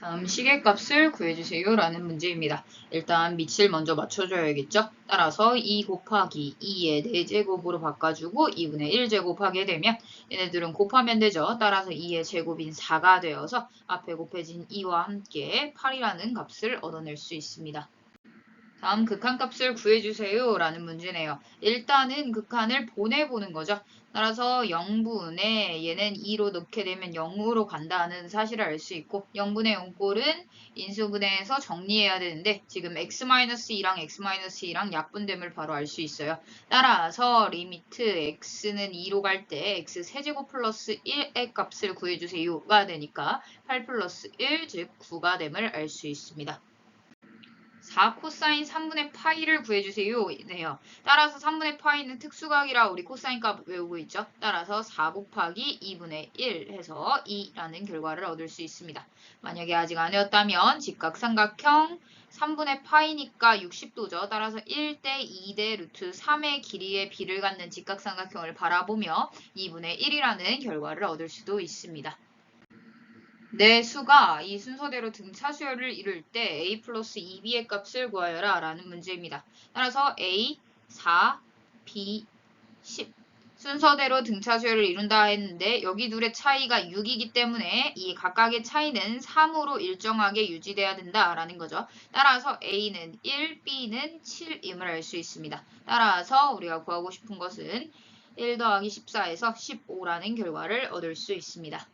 다음 시계값을 구해주세요 라는 문제입니다. 일단 밑을 먼저 맞춰줘야겠죠. 따라서 2 곱하기 2의 4제곱으로 바꿔주고 2분의 1제곱 하게 되면 얘네들은 곱하면 되죠. 따라서 2의 제곱인 4가 되어서 앞에 곱해진 2와 함께 8이라는 값을 얻어낼 수 있습니다. 다음 극한값을 구해주세요 라는 문제네요. 일단은 극한을 보내보는 거죠. 따라서 0분의 얘는 2로 넣게 되면 0으로 간다는 사실을 알 수 있고 0분의 0꼴은 인수분해해서 정리해야 되는데 지금 x-2랑 x-2랑 약분됨을 바로 알 수 있어요. 따라서 리미트 x는 2로 갈 때 x 세제곱 플러스 1의 값을 구해주세요가 되니까 8 플러스 1 즉 9가 됨을 알 수 있습니다. 4 코사인 3분의 파이를 구해주세요. 네요. 따라서 3분의 파이는 특수각이라 우리 코사인 값 외우고 있죠. 따라서 4 곱하기 2분의 1 해서 2라는 결과를 얻을 수 있습니다. 만약에 아직 안 외웠다면 직각삼각형 3분의 파이니까 60도죠. 따라서 1대 2대 루트 3의 길이의 비를 갖는 직각삼각형을 바라보며 2분의 1이라는 결과를 얻을 수도 있습니다. 내 수가 이 순서대로 등차수열을 이룰 때 a 플러스 2b의 값을 구하여라 라는 문제입니다. 따라서 a, 4, b, 10 순서대로 등차수열을 이룬다 했는데 여기 둘의 차이가 6이기 때문에 이 각각의 차이는 3으로 일정하게 유지돼야 된다라는 거죠. 따라서 a는 1, b는 7임을 알 수 있습니다. 따라서 우리가 구하고 싶은 것은 1 더하기 14에서 15라는 결과를 얻을 수 있습니다.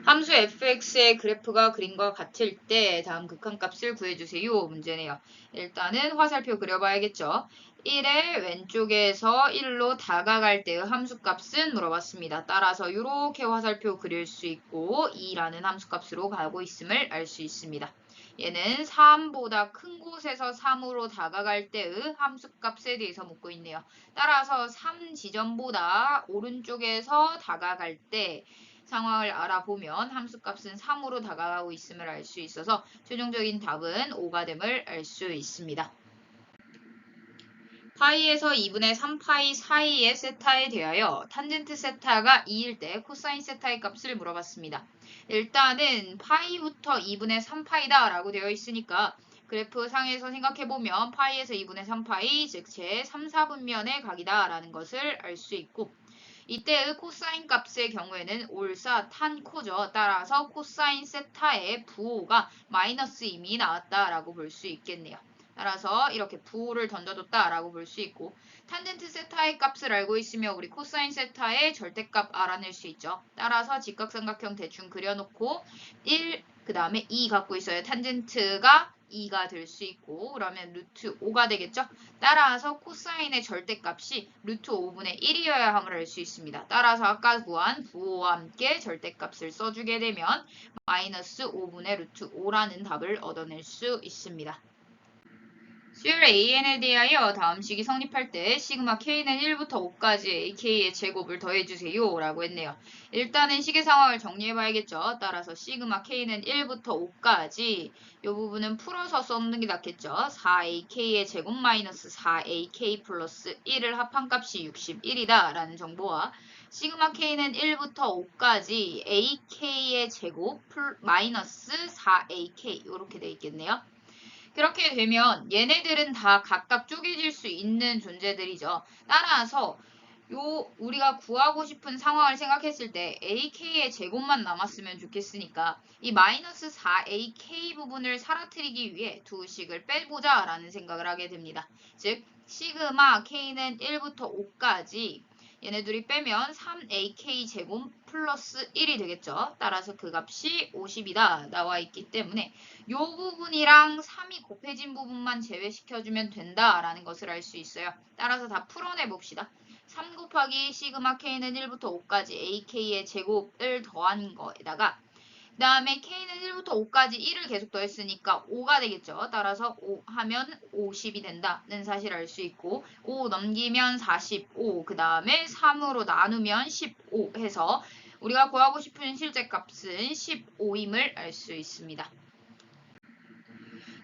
함수 fx의 그래프가 그림과 같을 때 다음 극한값을 구해주세요 문제네요. 일단은 화살표 그려봐야겠죠. 1의 왼쪽에서 1로 다가갈 때의 함수값은 물어봤습니다. 따라서 이렇게 화살표 그릴 수 있고 2라는 함수값으로 가고 있음을 알 수 있습니다. 얘는 3보다 큰 곳에서 3으로 다가갈 때의 함수값에 대해서 묻고 있네요. 따라서 3 지점보다 오른쪽에서 다가갈 때 상황을 알아보면 함수값은 3으로 다가가고 있음을 알 수 있어서 최종적인 답은 5가 됨을 알 수 있습니다. 파이에서 2분의 3파이 사이의 세타에 대하여 탄젠트 세타가 2일 때 코사인 세타의 값을 물어봤습니다. 일단은 파이부터 2분의 3파이다 라고 되어 있으니까 그래프 상에서 생각해보면 파이에서 2분의 3파이 즉 제 3, 4분면의 각이다 라는 것을 알 수 있고 이때의 코사인 값의 경우에는 올사 탄 코죠. 따라서 코사인 세타의 부호가 마이너스 임이 나왔다라고 볼 수 있겠네요. 따라서 이렇게 부호를 던져줬다라고 볼 수 있고 탄젠트 세타의 값을 알고 있으면 우리 코사인 세타의 절대값 알아낼 수 있죠. 따라서 직각삼각형 대충 그려놓고 1, 그 다음에 2 갖고 있어요. 탄젠트가 2가 될 수 있고 그러면 루트 5가 되겠죠. 따라서 코사인의 절대값이 루트 5분의 1이어야 함을 알 수 있습니다. 따라서 아까 구한 부호와 함께 절대값을 써주게 되면 마이너스 5분의 루트 5라는 답을 얻어낼 수 있습니다. 수열 AN에 대하여 다음 식이 성립할 때 시그마 K는 1부터 5까지 AK의 제곱을 더해주세요 라고 했네요. 일단은 식의 상황을 정리해봐야겠죠. 따라서 시그마 K는 1부터 5까지 이 부분은 풀어서 써놓는 게 낫겠죠. 4AK의 제곱 마이너스 4AK 플러스 1을 합한 값이 61이다 라는 정보와 시그마 K는 1부터 5까지 AK의 제곱 마이너스 4AK 이렇게 돼 있겠네요. 그렇게 되면 얘네들은 다 각각 쪼개질 수 있는 존재들이죠. 따라서 우리가 구하고 싶은 상황을 생각했을 때 AK의 제곱만 남았으면 좋겠으니까 이 마이너스 4AK 부분을 사라뜨리기 위해 두 식을 빼보자 라는 생각을 하게 됩니다. 즉 시그마 K는 1부터 5까지 얘네들이 빼면 3AK 제곱 플러스 1이 되겠죠. 따라서 그 값이 50이다 나와 있기 때문에 이 부분이랑 3이 곱해진 부분만 제외시켜주면 된다라는 것을 알 수 있어요. 따라서 다 풀어내 봅시다. 3 곱하기 시그마 K는 1부터 5까지 AK의 제곱을 더한 거에다가 그 다음에 K는 1부터 5까지 1을 계속 더했으니까 5가 되겠죠. 따라서 5 하면 50이 된다는 사실을 알 수 있고 5 넘기면 45, 그 다음에 3으로 나누면 15 해서 우리가 구하고 싶은 실제 값은 15임을 알 수 있습니다.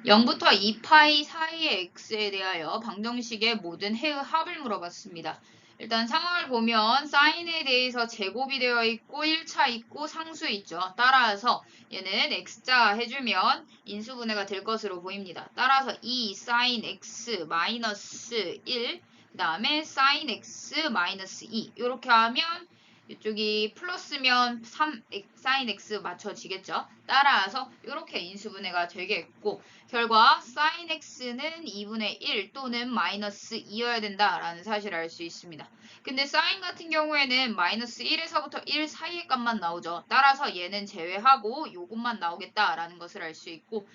0부터 2파이 사이의 x에 대하여 방정식의 모든 해의 합을 물어봤습니다. 일단 상황을 보면 사인에 대해서 제곱이 되어 있고 1차 있고 상수 있죠. 따라서 얘는 x자 해주면 인수분해가 될 것으로 보입니다. 따라서 2 sin x 마이너스 1, 그 다음에 sin x 마이너스 2 이렇게 하면 이쪽이 플러스면 3 sin x 맞춰지겠죠. 따라서 이렇게 인수분해가 되겠고 결과 sin x는 2분의 1 또는 마이너스 2여야 된다라는 사실을 알 수 있습니다. 근데 sin 같은 경우에는 마이너스 1에서부터 1 사이의 값만 나오죠. 따라서 얘는 제외하고 요것만 나오겠다라는 것을 알 수 있고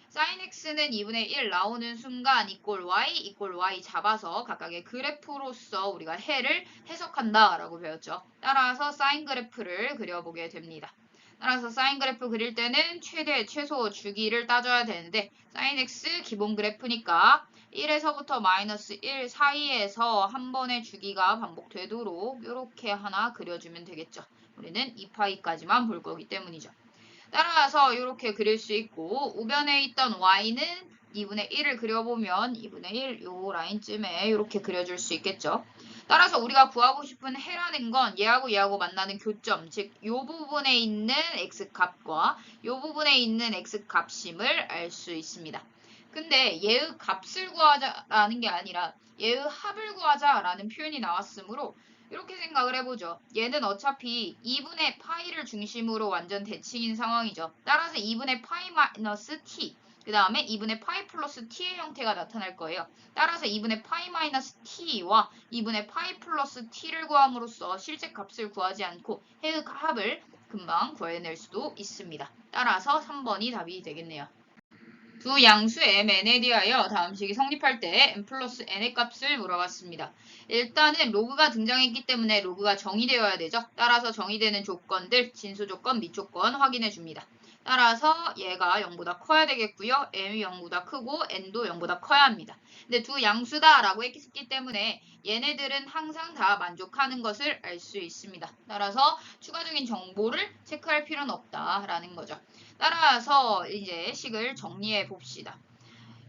sin x는 2분의 1 나오는 순간 이꼴 y 잡아서 각각의 그래프로서 우리가 해를 해석한다라고 배웠죠. 따라서 sin 그래프를 그려보게 됩니다. 따라서 사인 그래프 그릴 때는 최대, 최소 주기를 따져야 되는데 sin x 기본 그래프니까 1에서부터 마이너스 1 사이에서 한 번의 주기가 반복되도록 이렇게 하나 그려주면 되겠죠. 우리는 2파이까지만 볼 거기 때문이죠. 따라서 이렇게 그릴 수 있고 우변에 있던 y는 2분의 1을 그려보면 2분의 1 요 라인쯤에 이렇게 그려줄 수 있겠죠. 따라서 우리가 구하고 싶은 해라는 건 얘하고 만나는 교점, 즉 이 부분에 있는 x값과 이 부분에 있는 x값임을 알 수 있습니다. 근데 얘의 값을 구하자라는 게 아니라 얘의 합을 구하자라는 표현이 나왔으므로 이렇게 생각을 해보죠. 얘는 어차피 2분의 파이를 중심으로 완전 대칭인 상황이죠. 따라서 2분의 파이 마이너스 t 그 다음에 2분의 파이 플러스 t의 형태가 나타날 거예요. 따라서 2분의 파이 마이너스 t와 2분의 파이 플러스 t를 구함으로써 실제 값을 구하지 않고 해의 합을 금방 구해낼 수도 있습니다. 따라서 3번이 답이 되겠네요. 두 양수 mn에 대하여 다음 식이 성립할 때 m 플러스 n의 값을 물어봤습니다. 일단은 로그가 등장했기 때문에 로그가 정의되어야 되죠. 따라서 정의되는 조건들, 진수 조건, 및 조건 확인해 줍니다. 따라서 얘가 0보다 커야 되겠고요. m이 0보다 크고 n도 0보다 커야 합니다. 근데 두 양수다 라고 했기 때문에 얘네들은 항상 다 만족하는 것을 알 수 있습니다. 따라서 추가적인 정보를 체크할 필요는 없다라는 거죠. 따라서 이제 식을 정리해 봅시다.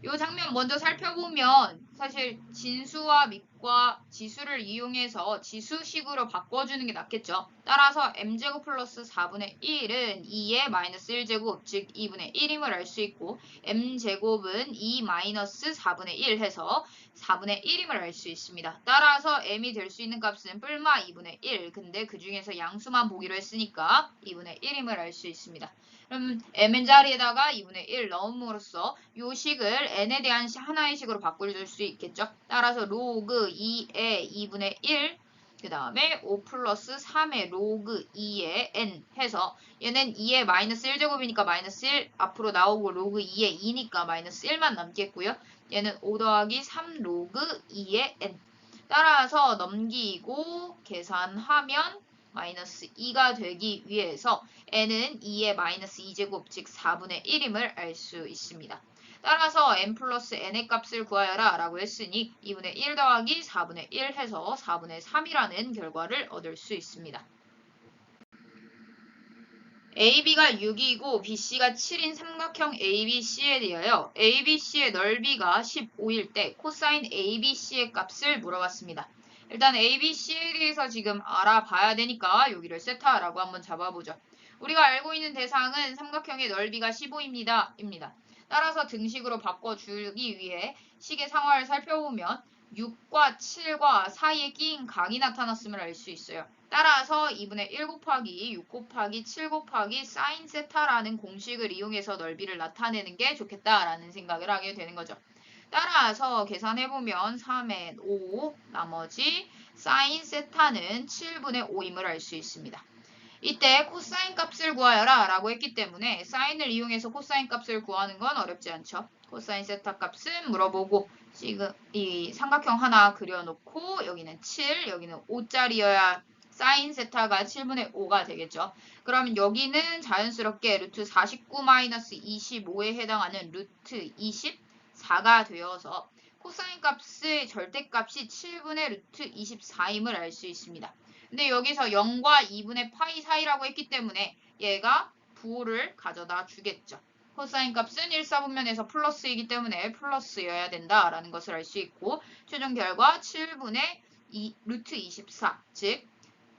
이 장면 먼저 살펴보면 사실 진수와 밑과 지수를 이용해서 지수식으로 바꿔주는 게 낫겠죠. 따라서 m제곱 플러스 4분의 1은 2의 마이너스 1제곱 즉 2분의 1임을 알 수 있고 m제곱은 2 마이너스 4분의 1 해서 4분의 1임을 알 수 있습니다. 따라서 m이 될 수 있는 값은 뿔마 2분의 1 근데 그 중에서 양수만 보기로 했으니까 2분의 1임을 알 수 있습니다. 그럼 mn 자리에다가 2분의 1 넣음으로써 요 식을 n에 대한 하나의 식으로 바꿔줄 수 있겠죠. 따라서 로그 2의 2분의 1 그 다음에 5 플러스 3의 로그 2의 n 해서 얘는 2의 마이너스 1제곱이니까 마이너스 1 앞으로 나오고 로그 2의 2니까 마이너스 1만 남겠고요. 얘는 5 더하기 3 로그 2의 n 따라서 넘기고 계산하면 마이너스 2가 되기 위해서 n은 2의 마이너스 2제곱 즉 4분의 1임을 알 수 있습니다. 따라서 n 플러스 n의 값을 구하여라 라고 했으니 2분의 1 더하기 4분의 1 해서 4분의 3이라는 결과를 얻을 수 있습니다. AB가 6이고 BC가 7인 삼각형 ABC에 대하여 ABC의 넓이가 15일 때 코사인 ABC의 값을 물어봤습니다. 일단 ABC에 대해서 지금 알아봐야 되니까 여기를 세타라고 한번 잡아보죠. 우리가 알고 있는 대상은 삼각형의 넓이가 15입니다. 따라서 등식으로 바꿔주기 위해 식의 상황을 살펴보면 6과 7과 사이에 끼인 각이 나타났음을 알 수 있어요. 따라서 2분의 1 곱하기 6 곱하기 7 곱하기 사인 세타라는 공식을 이용해서 넓이를 나타내는 게 좋겠다라는 생각을 하게 되는 거죠. 따라서 계산해보면 3의 5 나머지 사인 세타는 7분의 5임을 알 수 있습니다. 이때 코사인 값을 구하여라 라고 했기 때문에 사인을 이용해서 코사인 값을 구하는 건 어렵지 않죠. 코사인 세타 값은 물어보고 지금 이 삼각형 하나 그려놓고 여기는 7 여기는 5짜리여야 사인 세타가 7분의 5가 되겠죠. 그러면 여기는 자연스럽게 루트 49-25에 해당하는 루트 24가 되어서 코사인 값의 절대값이 7분의 루트 24임을 알 수 있습니다. 근데 여기서 0과 2분의 파이 사이라고 했기 때문에 얘가 부호를 가져다 주겠죠. 코사인 값은 1사분면에서 플러스이기 때문에 플러스여야 된다라는 것을 알 수 있고 최종 결과 7분의 루트 24, 즉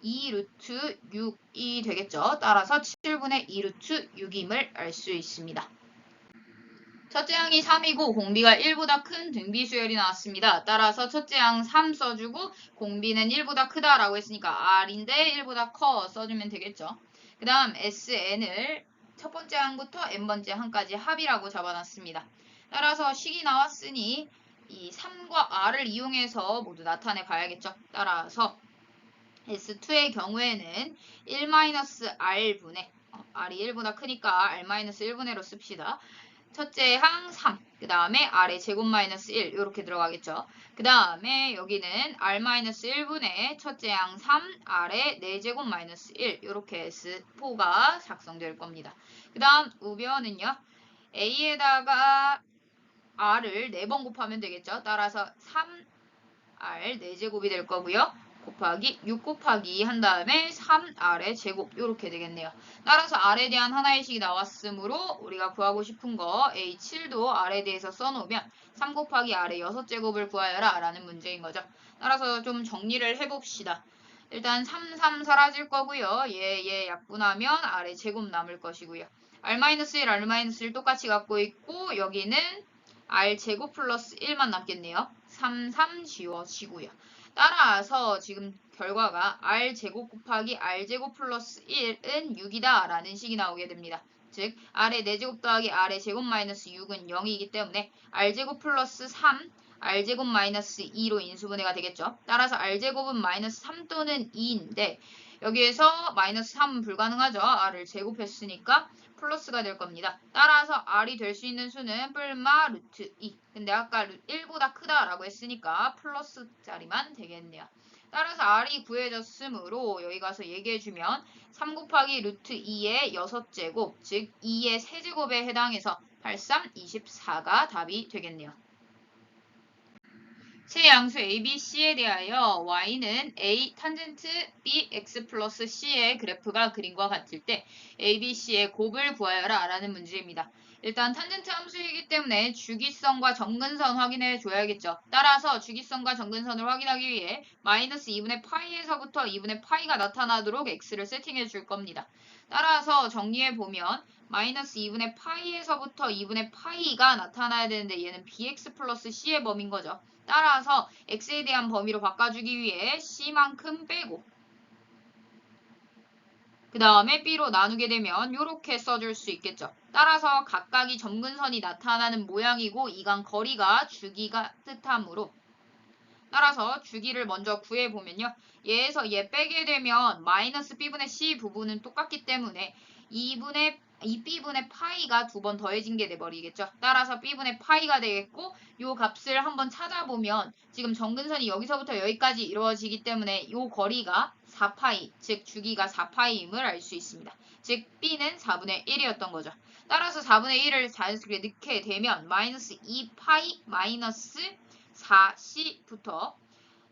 2 루트 6이 되겠죠. 따라서 7분의 2 루트 6임을 알 수 있습니다. 첫째 항이 3이고 공비가 1보다 큰 등비 수열이 나왔습니다. 따라서 첫째 항 3 써주고 공비는 1보다 크다라고 했으니까 R인데 1보다 커 써주면 되겠죠. 그 다음 SN을 첫 번째 항부터 n번째 항까지 합이라고 잡아놨습니다. 따라서 식이 나왔으니 이 3과 R을 이용해서 모두 나타내 봐야겠죠. 따라서 S2의 경우에는 1-R분의 R이 1보다 크니까 R-1분의로 씁시다. 첫째 항 3, 그 다음에 R의 제곱 마이너스 1 이렇게 들어가겠죠. 그 다음에 여기는 R-1분의 첫째 항 3, R의 4제곱 마이너스 1 이렇게 S4가 작성될 겁니다. 그 다음 우변은요. A에다가 R을 4번 곱하면 되겠죠. 따라서 3R 4제곱이 될 거고요. 곱하기 6 곱하기 한 다음에 3R의 제곱 이렇게 되겠네요. 따라서 R에 대한 하나의 식이 나왔으므로 우리가 구하고 싶은 거 A7도 R에 대해서 써놓으면 3 곱하기 R의 6제곱을 구하여라 라는 문제인 거죠. 따라서 좀 정리를 해봅시다. 일단 3, 3 사라질 거고요. 얘 약분하면 R의 제곱 남을 것이고요. R-1, R-1 똑같이 갖고 있고 여기는 R제곱 플러스 1만 남겠네요. 3, 3 지워지고요. 따라서 지금 결과가 R제곱 곱하기 R제곱 플러스 1은 6이다 라는 식이 나오게 됩니다. 즉 R의 4제곱 더하기 R의 제곱 마이너스 6은 0이기 때문에 R제곱 플러스 3 R제곱 마이너스 2로 인수분해가 되겠죠. 따라서 R제곱은 마이너스 3 또는 2인데 여기에서 마이너스 3은 불가능하죠. R을 제곱했으니까 플러스가 될 겁니다. 따라서 R이 될 수 있는 수는 뿔마 루트 2. 근데 아까 1보다 크다라고 했으니까 플러스 자리만 되겠네요. 따라서 R이 구해졌으므로 여기 가서 얘기해주면 3 곱하기 루트 2의 6제곱, 즉 2의 세제곱에 해당해서 83, 24가 답이 되겠네요. 세 양수 A, B, C에 대하여 y는 A 탄젠트 B, x 플러스 C의 그래프가 그림과 같을 때 A, B, C의 곱을 구하여라 라는 문제입니다. 일단 탄젠트 함수이기 때문에 주기성과 점근선 확인해 줘야겠죠. 따라서 주기성과 점근선을 확인하기 위해 마이너스 2분의 파이에서부터 2분의 파이가 나타나도록 x를 세팅해 줄 겁니다. 따라서 정리해 보면 마이너스 2분의 파이에서부터 2분의 파이가 나타나야 되는데 얘는 bx 플러스 c의 범위인 거죠. 따라서 x에 대한 범위로 바꿔주기 위해 c만큼 빼고 그 다음에 b로 나누게 되면 이렇게 써줄 수 있겠죠. 따라서 각각이 점근선이 나타나는 모양이고 이간 거리가 주기가 뜻하므로 따라서 주기를 먼저 구해보면요. 얘에서 얘 빼게 되면 마이너스 b분의 c 부분은 똑같기 때문에 2b분의 파이가 2번 더해진 게 돼버리겠죠. 따라서 b분의 파이가 되겠고 요 값을 한번 찾아보면 지금 점근선이 여기서부터 여기까지 이루어지기 때문에 요 거리가 4파이, 즉 주기가 4파이임을 알 수 있습니다. 즉 b는 4분의 1이었던 거죠. 따라서 4분의 1을 자연스럽게 넣게 되면 마이너스 2파이 마이너스 4c부터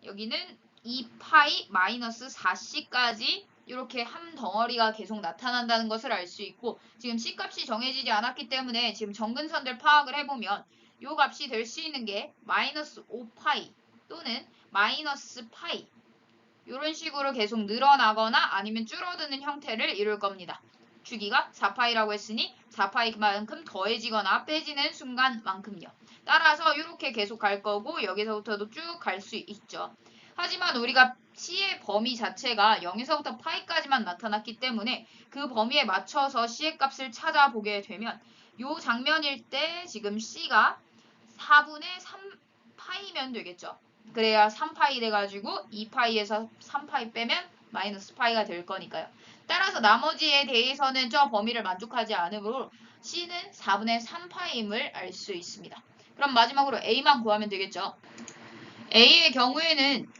여기는 2파이 마이너스 4c까지 이렇게 한 덩어리가 계속 나타난다는 것을 알 수 있고 지금 c값이 정해지지 않았기 때문에 지금 점근선들 파악을 해보면 이 값이 될 수 있는 게 마이너스 5파이 또는 마이너스 파이 이런 식으로 계속 늘어나거나 아니면 줄어드는 형태를 이룰 겁니다. 주기가 4파이라고 했으니 4파이만큼 더해지거나 빼지는 순간만큼요. 따라서 이렇게 계속 갈 거고 여기서부터도 쭉 갈 수 있죠. 하지만 우리가 C의 범위 자체가 0에서부터 파이까지만 나타났기 때문에 그 범위에 맞춰서 C의 값을 찾아보게 되면 이 장면일 때 지금 C가 4분의 3파이면 되겠죠. 그래야 3파이 돼가지고 2파이에서 3파이 빼면 마이너스 파이가 될 거니까요. 따라서 나머지에 대해서는 저 범위를 만족하지 않으므로 C는 4분의 3파임을 알 수 있습니다. 그럼 마지막으로 A만 구하면 되겠죠. A의 경우에는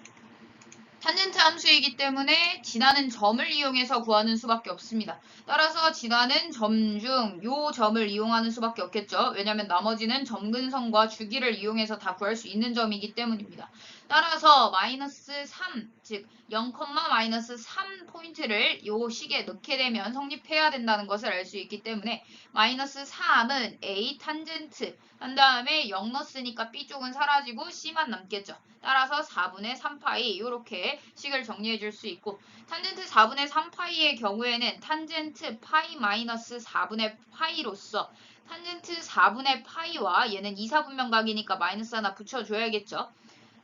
탄젠트 함수이기 때문에 지나는 점을 이용해서 구하는 수밖에 없습니다. 따라서 지나는 점 중 요 점을 이용하는 수밖에 없겠죠. 왜냐하면 나머지는 점근선과 주기를 이용해서 다 구할 수 있는 점이기 때문입니다. 따라서 마이너스 3, 즉 0, 마이너스 3포인트를 요 식에 넣게 되면 성립해야 된다는 것을 알 수 있기 때문에 마이너스 3은 A 탄젠트 한 다음에 0 넣었으니까 B쪽은 사라지고 C만 남겠죠. 따라서 4분의 3파이 이렇게 식을 정리해 줄 수 있고 탄젠트 4분의 3파이의 경우에는 탄젠트 파이 마이너스 4분의 파이로서 탄젠트 4분의 파이와 얘는 2, 4분면각이니까 마이너스 하나 붙여줘야겠죠.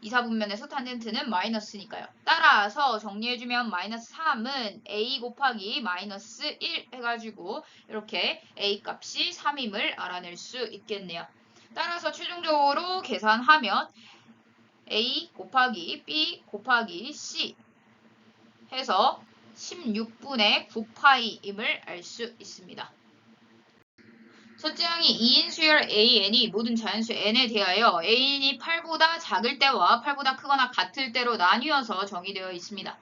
2, 4분면에서 탄젠트는 마이너스니까요. 따라서 정리해주면 마이너스 3은 a 곱하기 마이너스 1 해가지고 이렇게 a 값이 3임을 알아낼 수 있겠네요. 따라서 최종적으로 계산하면 a 곱하기 b 곱하기 c 해서 16분의 9파이임을 알 수 있습니다. 첫째 항이 2인 수열 AN이 모든 자연수 N에 대하여 AN이 8보다 작을 때와 8보다 크거나 같을 때로 나뉘어서 정의되어 있습니다.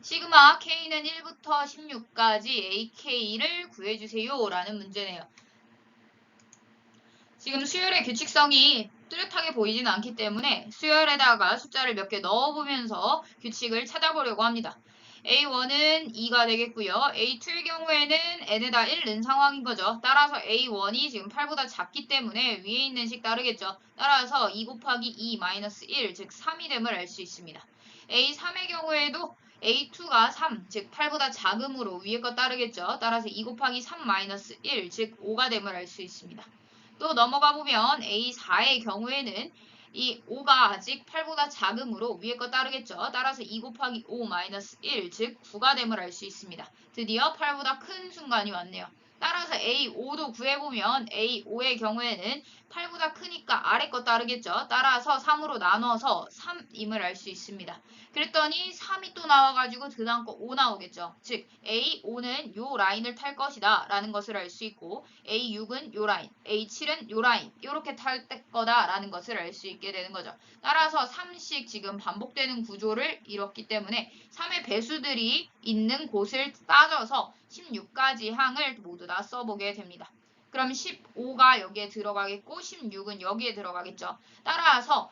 시그마 K는 1부터 16까지 AK를 구해주세요 라는 문제네요. 지금 수열의 규칙성이 뚜렷하게 보이지는 않기 때문에 수열에다가 숫자를 몇 개 넣어보면서 규칙을 찾아보려고 합니다. A1은 2가 되겠고요. A2의 경우에는 n에다 1 넣은 상황인 거죠. 따라서 A1이 지금 8보다 작기 때문에 위에 있는 식 따르겠죠. 따라서 2 곱하기 2 마이너스 1, 즉 3이 됨을 알 수 있습니다. A3의 경우에도 A2가 3, 즉 8보다 작음으로 위에 거 따르겠죠. 따라서 2 곱하기 3 마이너스 1, 즉 5가 됨을 알 수 있습니다. 또 넘어가 보면 A4의 경우에는 이 5가 아직 8보다 작음으로 위에 거 따르겠죠. 따라서 2 곱하기 5 마이너스 1, 즉 9가 됨을 알 수 있습니다. 드디어 8보다 큰 순간이 왔네요. 따라서 A5도 구해보면 A5의 경우에는 8보다 크니까 아래 거 따르겠죠. 따라서 3으로 나눠서 3임을 알 수 있습니다. 그랬더니 3이 또 나와가지고 그 다음 거 5 나오겠죠. 즉 A5는 요 라인을 탈 것이다 라는 것을 알 수 있고 A6은 요 라인, A7은 요 라인 이렇게 탈 거다 라는 것을 알 수 있게 되는 거죠. 따라서 3씩 지금 반복되는 구조를 이뤘기 때문에 3의 배수들이 있는 곳을 따져서 16가지 항을 모두 다 써보게 됩니다. 그럼 15가 여기에 들어가겠고 16은 여기에 들어가겠죠. 따라서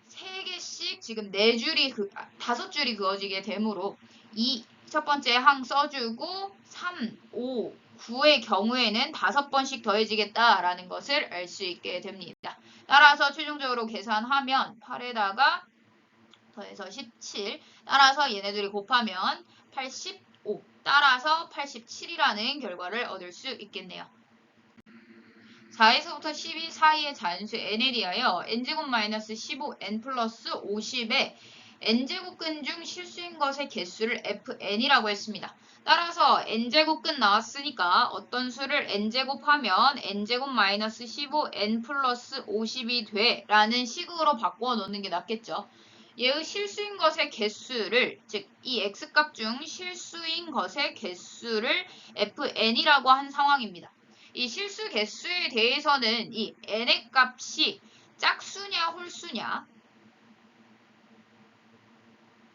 3개씩 지금 5줄이 그어지게 되므로 이 첫 번째 항 써주고 3, 5, 9의 경우에는 5번씩 더해지겠다라는 것을 알 수 있게 됩니다. 따라서 최종적으로 계산하면 8에다가 더해서 17, 따라서 얘네들이 곱하면 85, 따라서 87이라는 결과를 얻을 수 있겠네요. 4에서부터 12 사이의 자연수 n에 대하여 n제곱 마이너스 15 n 플러스 50의 n제곱근 중 실수인 것의 개수를 fn이라고 했습니다. 따라서 n제곱근 나왔으니까 어떤 수를 n제곱하면 n제곱 마이너스 15 n 플러스 50이 돼 라는 식으로 바꾸어 놓는 게 낫겠죠. 얘의 실수인 것의 개수를, 즉 이 x값 중 실수인 것의 개수를 fn이라고 한 상황입니다. 이 실수 개수에 대해서는 이 n의 값이 짝수냐 홀수냐,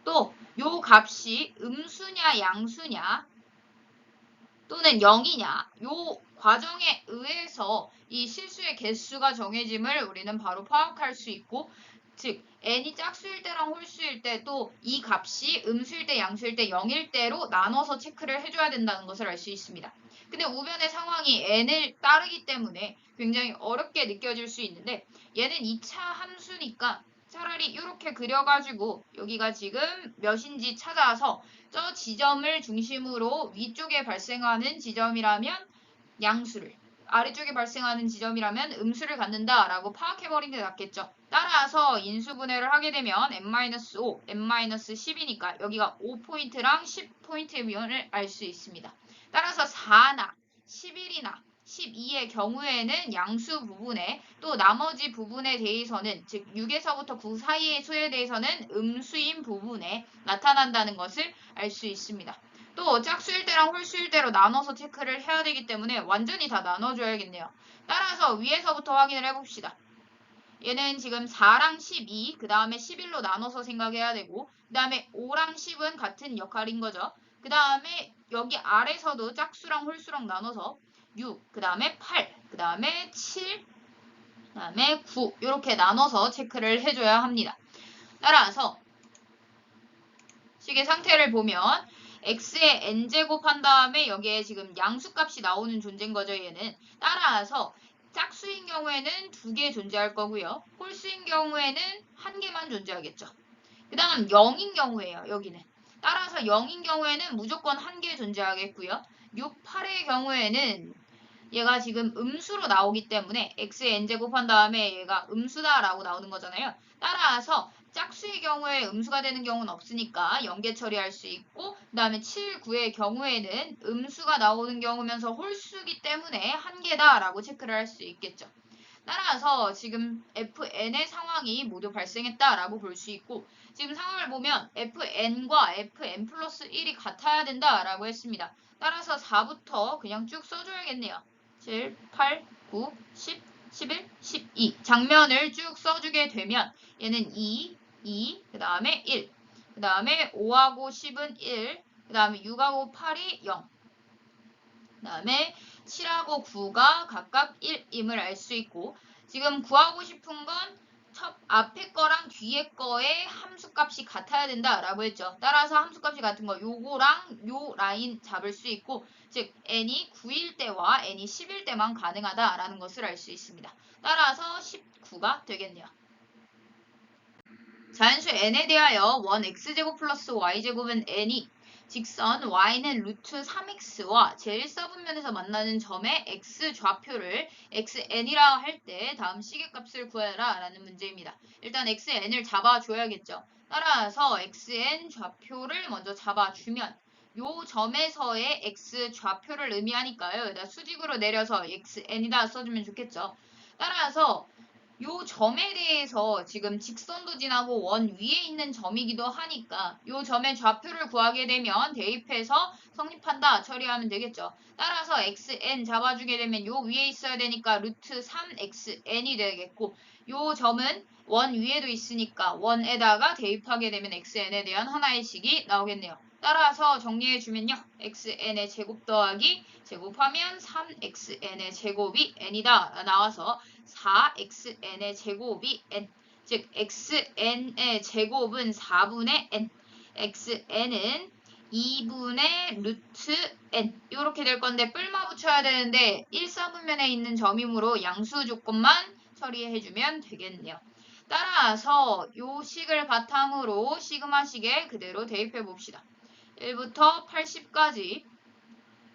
또 요 값이 음수냐 양수냐 또는 0이냐 요 과정에 의해서 이 실수의 개수가 정해짐을 우리는 바로 파악할 수 있고, 즉 n이 짝수일 때랑 홀수일 때 또 이 값이 음수일 때 양수일 때 0일 때로 나눠서 체크를 해줘야 된다는 것을 알 수 있습니다. 근데 우변의 상황이 n을 따르기 때문에 굉장히 어렵게 느껴질 수 있는데 얘는 2차 함수니까 차라리 이렇게 그려가지고 여기가 지금 몇인지 찾아서 저 지점을 중심으로 위쪽에 발생하는 지점이라면 양수를, 아래쪽에 발생하는 지점이라면 음수를 갖는다라고 파악해버린 게 낫겠죠. 따라서 인수분해를 하게 되면 n-5, n-10이니까 여기가 5포인트랑 10포인트의 면을 알 수 있습니다. 따라서 4나 11이나 12의 경우에는 양수 부분에, 또 나머지 부분에 대해서는, 즉 6에서부터 9 사이의 수에 대해서는 음수인 부분에 나타난다는 것을 알 수 있습니다. 또 짝수일 때랑 홀수일 때로 나눠서 체크를 해야 되기 때문에 완전히 다 나눠줘야겠네요. 따라서 위에서부터 확인을 해봅시다. 얘는 지금 4랑 12, 그 다음에 11로 나눠서 생각해야 되고, 그 다음에 5랑 10은 같은 역할인 거죠. 그 다음에 여기 아래서도 짝수랑 홀수랑 나눠서 6, 그 다음에 8, 그 다음에 7, 그 다음에 9 이렇게 나눠서 체크를 해줘야 합니다. 따라서 식의 상태를 보면 x의 n제곱 한 다음에 여기에 지금 양수값이 나오는 존재인 거죠, 얘는. 따라서 짝수인 경우에는 2개 존재할 거고요. 홀수인 경우에는 1개만 존재하겠죠. 그 다음 0인 경우에요, 여기는. 따라서 0인 경우에는 무조건 1개 존재하겠고요. 6, 8의 경우에는 얘가 지금 음수로 나오기 때문에 x의 n제곱 한 다음에 얘가 음수다라고 나오는 거잖아요. 따라서 짝수의 경우에 음수가 되는 경우는 없으니까 0개 처리할 수 있고, 그 다음에 7, 9의 경우에는 음수가 나오는 경우면서 홀수기 때문에 1개다라고 체크를 할 수 있겠죠. 따라서 지금 fn의 상황이 모두 발생했다라고 볼 수 있고, 지금 상황을 보면 fn과 fn 플러스 1이 같아야 된다라고 했습니다. 따라서 4부터 그냥 쭉 써줘야겠네요. 7, 8, 9, 10, 11, 12 장면을 쭉 써주게 되면 얘는 2, 그 다음에 1, 그 다음에 5하고 10은 1, 그 다음에 6하고 8이 0, 그 다음에 7하고 9가 각각 1임을 알 수 있고, 지금 구하고 싶은 건 첫 앞에 거랑 뒤에 거의 함수값이 같아야 된다라고 했죠. 따라서 함수값이 같은 거 요거랑 요 라인 잡을 수 있고, 즉 n이 9일 때와 n이 10일 때만 가능하다라는 것을 알 수 있습니다. 따라서 19가 되겠네요. 자연수 n에 대하여 원 x제곱 플러스 y제곱은 n이 직선 y는 루트 3x와 제1사분면에서 만나는 점의 x 좌표를 xn이라 할 때 다음 시계값을 구해라 라는 문제입니다. 일단 xn을 잡아줘야겠죠. 따라서 xn 좌표를 먼저 잡아주면 요 점에서의 x 좌표를 의미하니까요. 여기다 수직으로 내려서 xn이다 써주면 좋겠죠. 따라서 요 점에 대해서 지금 직선도 지나고 원 위에 있는 점이기도 하니까 요 점의 좌표를 구하게 되면 대입해서 성립한다 처리하면 되겠죠. 따라서 xn 잡아주게 되면 요 위에 있어야 되니까 루트 3xn이 되겠고, 요 점은 원 위에도 있으니까 원에다가 대입하게 되면 xn에 대한 하나의 식이 나오겠네요. 따라서 정리해주면요. xn의 제곱 더하기 제곱하면 3xn의 제곱이 n이다 나와서 4xn의 제곱이 n, 즉 xn의 제곱은 4분의 n, xn은 2분의 루트 n 이렇게 될 건데 뿔마 붙여야 되는데 1사분면에 있는 점이므로 양수 조건만 처리해주면 되겠네요. 따라서 요 식을 바탕으로 시그마식에 그대로 대입해 봅시다. 1부터 80까지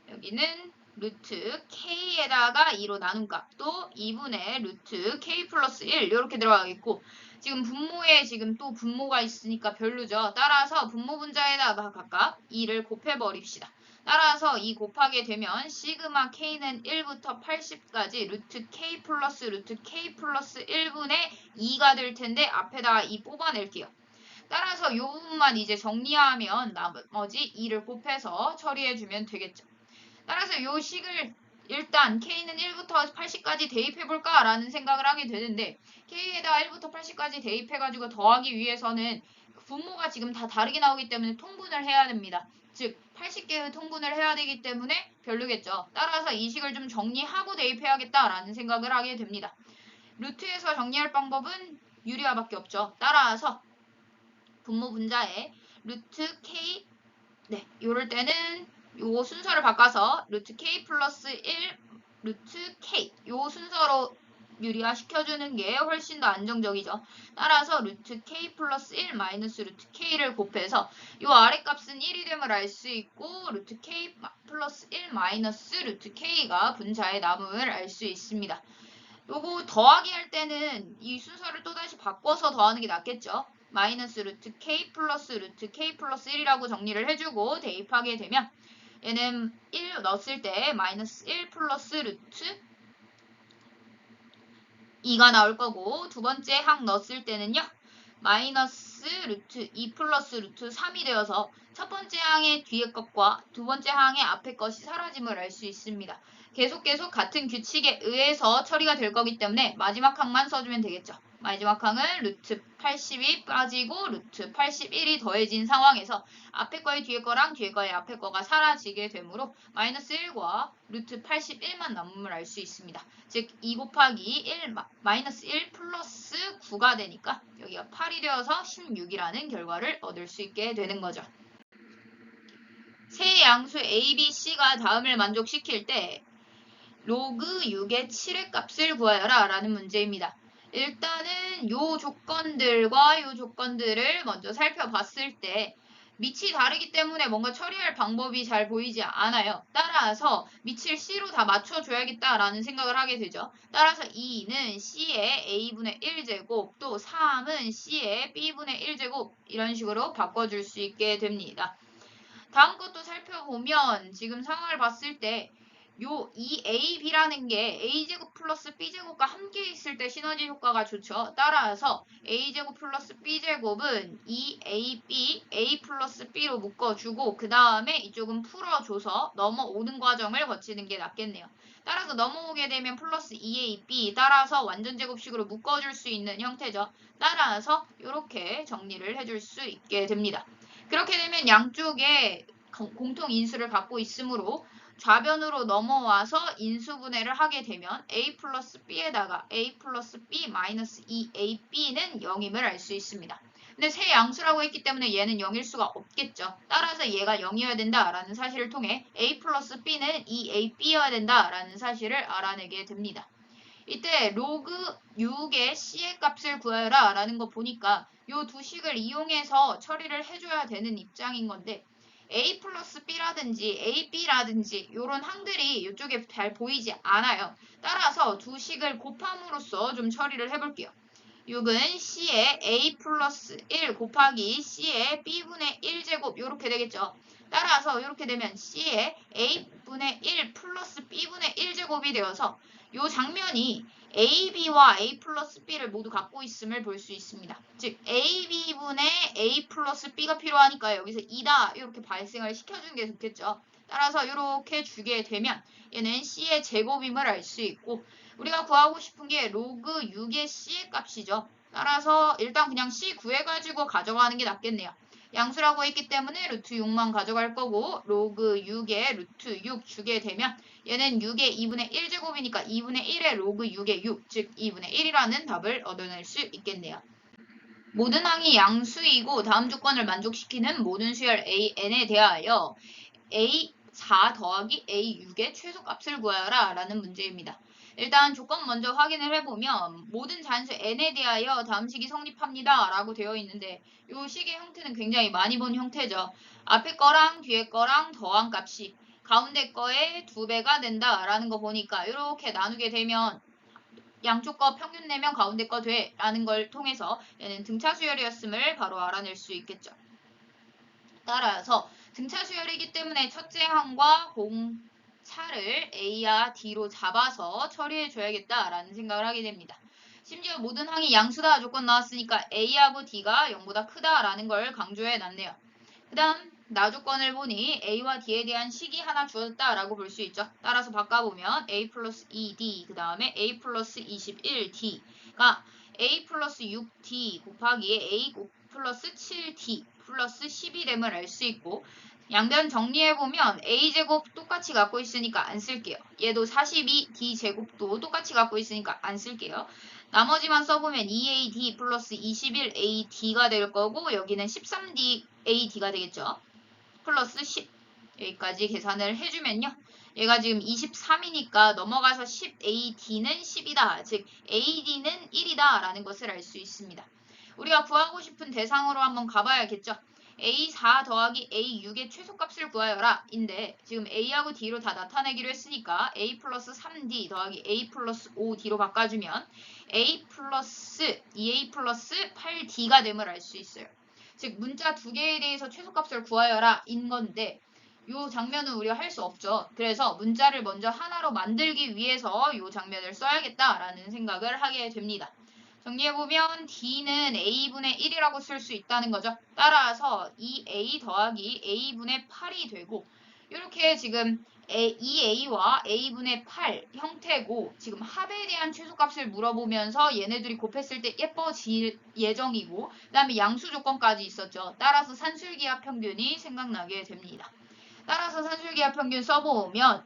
여기는 루트 k에다가 2로 나눈 값도 2분의 루트 k 플러스 1 이렇게 들어가겠고, 지금 분모에 지금 또 분모가 있으니까 별로죠. 따라서 분모 분자에다가 각각 2를 곱해버립시다. 따라서 2 곱하게 되면 시그마 k는 1부터 80까지 루트 k 플러스 1분의 2가 될 텐데 앞에다가 2 뽑아낼게요. 따라서 이 부분만 이제 정리하면 나머지 2를 곱해서 처리해주면 되겠죠. 따라서 이 식을 일단 k는 1부터 80까지 대입해볼까 라는 생각을 하게 되는데, k에다가 1부터 80까지 대입해가지고 더하기 위해서는 분모가 지금 다 다르게 나오기 때문에 통분을 해야 됩니다. 즉 80개의 통분을 해야 되기 때문에 별로겠죠. 따라서 이 식을 좀 정리하고 대입해야겠다라는 생각을 하게 됩니다. 루트에서 정리할 방법은 유리화밖에 없죠. 따라서 분모 분자에 루트 k, 네, 요럴 때는 요 순서를 바꿔서 루트 k 플러스 1 루트 k 요 순서로 유리화 시켜주는 게 훨씬 더 안정적이죠. 따라서 루트 k 플러스 1 마이너스 루트 k를 곱해서 요 아래 값은 1이 됨을 알 수 있고, 루트 k 플러스 1 마이너스 루트 k가 분자의 남음을 알 수 있습니다. 요거 더하기 할 때는 이 순서를 또다시 바꿔서 더하는 게 낫겠죠. 마이너스 루트 k 플러스 루트 k 플러스 1이라고 정리를 해주고 대입하게 되면 얘는 1 넣었을 때 마이너스 1 플러스 루트 2가 나올 거고, 두 번째 항 넣었을 때는요. 마이너스 루트 2 플러스 루트 3이 되어서 첫 번째 항의 뒤에 것과 두 번째 항의 앞에 것이 사라짐을 알 수 있습니다. 계속 같은 규칙에 의해서 처리가 될 거기 때문에 마지막 항만 써주면 되겠죠. 마지막 항은 루트 80이 빠지고 루트 81이 더해진 상황에서 앞에 거의 뒤에 거랑 뒤에 거의 앞에 거가 사라지게 되므로 마이너스 1과 루트 81만 남음을 알 수 있습니다. 즉 2 곱하기 1 마이너스 1 플러스 9가 되니까 여기가 8이 되어서 16 0.6이라는 결과를 얻을 수 있게 되는 거죠. 세 양수 A, B, C가 다음을 만족시킬 때 로그 6의 7의 값을 구하여라 라는 문제입니다. 일단은 요 조건들과 요 조건들을 먼저 살펴봤을 때 밑이 다르기 때문에 뭔가 처리할 방법이 잘 보이지 않아요. 따라서 밑을 C로 다 맞춰줘야겠다라는 생각을 하게 되죠. 따라서 2는 C의 A분의 1제곱, 또 3은 C의 B분의 1제곱 이런 식으로 바꿔줄 수 있게 됩니다. 다음 것도 살펴보면 지금 상황을 봤을 때 요 이 A, B라는 게 A제곱 플러스 B제곱과 함께 있을 때 시너지 효과가 좋죠. 따라서 A제곱 플러스 B제곱은 2AB, A 플러스 B로 묶어주고 그 다음에 이쪽은 풀어줘서 넘어오는 과정을 거치는 게 낫겠네요. 따라서 넘어오게 되면 플러스 2AB 따라서 완전제곱식으로 묶어줄 수 있는 형태죠. 따라서 이렇게 정리를 해줄 수 있게 됩니다. 그렇게 되면 양쪽에 공통 인수를 갖고 있으므로 좌변으로 넘어와서 인수분해를 하게 되면 A 플러스 B에다가 A 플러스 B 마이너스 2AB는 0임을 알 수 있습니다. 근데 세 양수라고 했기 때문에 얘는 0일 수가 없겠죠. 따라서 얘가 0이어야 된다라는 사실을 통해 A 플러스 B는 2AB여야 된다라는 사실을 알아내게 됩니다. 이때 로그 6의 C의 값을 구하여라 라는 거 보니까 요 두 식을 이용해서 처리를 해줘야 되는 입장인 건데 A 플러스 B라든지 AB라든지 이런 항들이 이쪽에 잘 보이지 않아요. 따라서 두 식을 곱함으로써 좀 처리를 해볼게요. 6은 C의 A 플러스 1 곱하기 C의 B분의 1제곱 이렇게 되겠죠. 따라서 이렇게 되면 C의 A분의 1 플러스 B분의 1제곱이 되어서 이 장면이 AB와 A 플러스 B를 모두 갖고 있음을 볼 수 있습니다. 즉 AB분의 A 플러스 B가 필요하니까 여기서 2다 이렇게 발생을 시켜주는 게 좋겠죠. 따라서 이렇게 주게 되면 얘는 C의 제곱임을 알 수 있고 우리가 구하고 싶은 게 로그 6의 C의 값이죠. 따라서 일단 그냥 C 구해가지고 가져가는 게 낫겠네요. 양수라고 했기 때문에 루트 6만 가져갈 거고 로그 6의 루트 6 주게 되면 얘는 6의 2분의 1제곱이니까 2분의 1의 로그 6의 6, 즉 2분의 1이라는 답을 얻어낼 수 있겠네요. 모든 항이 양수이고 다음 조건을 만족시키는 모든 수열 AN에 대하여 A4 더하기 A6의 최소값을 구하여라 라는 문제입니다. 일단 조건 먼저 확인을 해보면 모든 잔수 n에 대하여 다음 식이 성립합니다 라고 되어 있는데 이 식의 형태는 굉장히 많이 본 형태죠. 앞에 거랑 뒤에 거랑 더한 값이 가운데 거의 2배가 된다 라는 거 보니까 이렇게 나누게 되면 양쪽 거 평균 내면 가운데 거 돼 라는 걸 통해서 얘는 등차 수열이었음을 바로 알아낼 수 있겠죠. 따라서 등차 수열이기 때문에 첫째 항과 공차를 A와 D로 잡아서 처리해 줘야겠다라는 생각을 하게 됩니다. 심지어 모든 항이 양수다 조건 나왔으니까 A하고 D가 0보다 크다라는 걸 강조해 놨네요. 그 다음 나 조건을 보니 A와 D에 대한 식이 하나 주어졌다라고 볼 수 있죠. 따라서 바꿔보면 A 플러스 2D 그 다음에 A 플러스 21D가 A 플러스 6D 곱하기 A 플러스 7D 플러스 12됨을 알 수 있고 양변 정리해보면 A제곱 똑같이 갖고 있으니까 안 쓸게요. 얘도 42D제곱도 똑같이 갖고 있으니까 안 쓸게요. 나머지만 써보면 2AD 플러스 21AD가 될 거고 여기는 13AD가 되겠죠. 플러스 10 여기까지 계산을 해주면요. 얘가 지금 23이니까 넘어가서 10AD는 10이다. 즉 AD는 1이다 라는 것을 알 수 있습니다. 우리가 구하고 싶은 대상으로 한번 가봐야겠죠. A4 더하기 A6의 최소값을 구하여라 인데 지금 A하고 D로 다 나타내기로 했으니까 A 플러스 3D 더하기 A 플러스 5D로 바꿔주면 A 플러스 2A 플러스 8D가 됨을 알 수 있어요. 즉 문자 두 개에 대해서 최소값을 구하여라 인 건데 이 장면은 우리가 할 수 없죠. 그래서 문자를 먼저 하나로 만들기 위해서 이 장면을 써야겠다라는 생각을 하게 됩니다. 정리해보면 D는 A분의 1이라고 쓸 수 있다는 거죠. 따라서 2A 더하기 A분의 8이 되고 이렇게 지금 2A와 A분의 8 형태고 지금 합에 대한 최소값을 물어보면서 얘네들이 곱했을 때 예뻐질 예정이고 그 다음에 양수 조건까지 있었죠. 따라서 산술기하 평균이 생각나게 됩니다. 따라서 산술기하 평균 써보면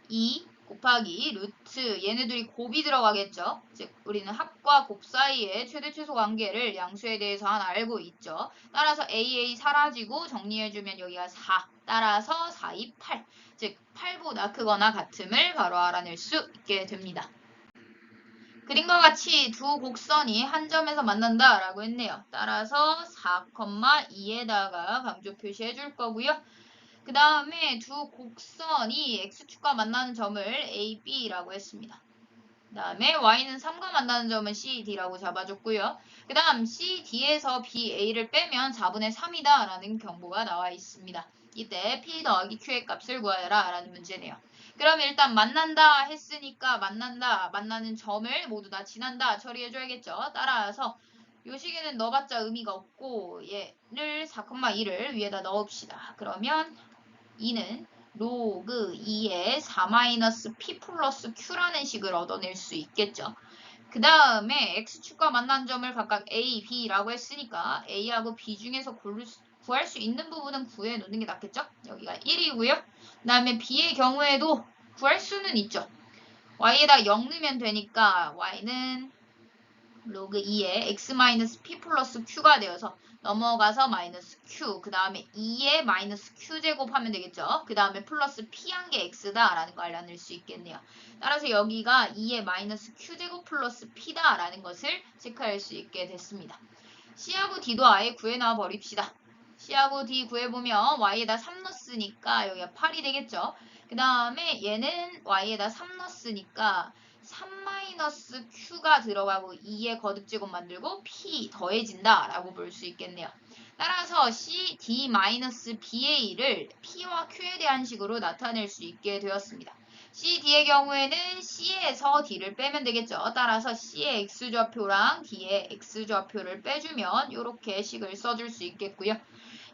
2 곱하기 루트 얘네들이 곱이 들어가겠죠. 즉 우리는 합과 곱 사이의 최대 최소 관계를 양수에 대해서 하나 알고 있죠. 따라서 AA 사라지고 정리해주면 여기가 4. 따라서 4, 2, 8. 즉 8보다 크거나 같음을 바로 알아낼 수 있게 됩니다. 그림과 같이 두 곡선이 한 점에서 만난다 라고 했네요. 따라서 4,2에다가 강조 표시해 줄 거고요. 그 다음에 두 곡선이 x축과 만나는 점을 A, B라고 했습니다. 그 다음에 y는 3과 만나는 점은 C, D라고 잡아줬고요. 그 다음 C, D에서 B, A를 빼면 4분의 3이다 라는 경보가 나와 있습니다. 이때 P 더하기 Q의 값을 구하여라 라는 문제네요. 그럼 일단 만난다 했으니까 만나는 점을 모두 다 지난다 처리해줘야겠죠. 따라서 요 식에는 넣어봤자 의미가 없고 얘를 4,2를 위에다 넣읍시다. 그러면 2는 로그 2의 4-p 플러스 q라는 식을 얻어낼 수 있겠죠. 그 다음에 x축과 만난 점을 각각 a, b라고 했으니까 a하고 b 중에서 구할 수 있는 부분은 구해 놓는 게 낫겠죠. 여기가 1이고요. 그 다음에 b의 경우에도 구할 수는 있죠. y에다 0 넣으면 되니까 y는 로그 2의 x-p 플러스 q가 되어서 넘어가서 마이너스 q, 그 다음에 2의 마이너스 q제곱 하면 되겠죠. 그 다음에 플러스 p한 게 x다 라는 걸 알아낼 수 있겠네요. 따라서 여기가 2의 마이너스 q제곱 플러스 p다 라는 것을 체크할 수 있게 됐습니다. c하고 d도 아예 구해놔 버립시다. c하고 d 구해보면 y에다 3 넣었으니까 여기가 8이 되겠죠. 그 다음에 얘는 y에다 3 넣었으니까 3-q가 들어가고 2의 거듭제곱 만들고 p 더해진다 라고 볼 수 있겠네요. 따라서 c, d-ba를 p와 q에 대한 식으로 나타낼 수 있게 되었습니다. c, d의 경우에는 c에서 d를 빼면 되겠죠. 따라서 c의 x좌표랑 d의 x좌표를 빼주면 이렇게 식을 써줄 수 있겠고요.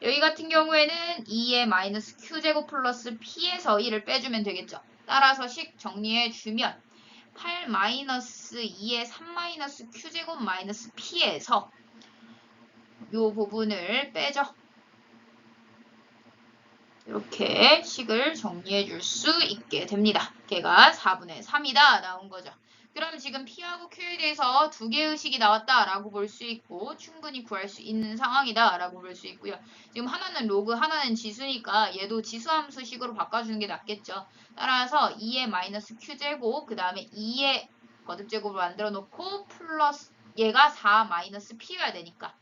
여기 같은 경우에는 2의 마이너스 q제곱 플러스 p에서 1을 빼주면 되겠죠. 따라서 식 정리해주면 8-2의 3-q제곱 마이너스 p에서 이 부분을 빼죠. 이렇게 식을 정리해 줄 수 있게 됩니다. 걔가 4분의 3이다 나온 거죠. 그럼 지금 P하고 Q에 대해서 두 개의 식이 나왔다라고 볼 수 있고 충분히 구할 수 있는 상황이다라고 볼 수 있고요. 지금 하나는 로그, 하나는 지수니까 얘도 지수함수식으로 바꿔주는 게 낫겠죠. 따라서 2의 마이너스 Q제곱, 그 다음에 2의 거듭제곱을 만들어 놓고 플러스 얘가 4 마이너스 P여야 되니까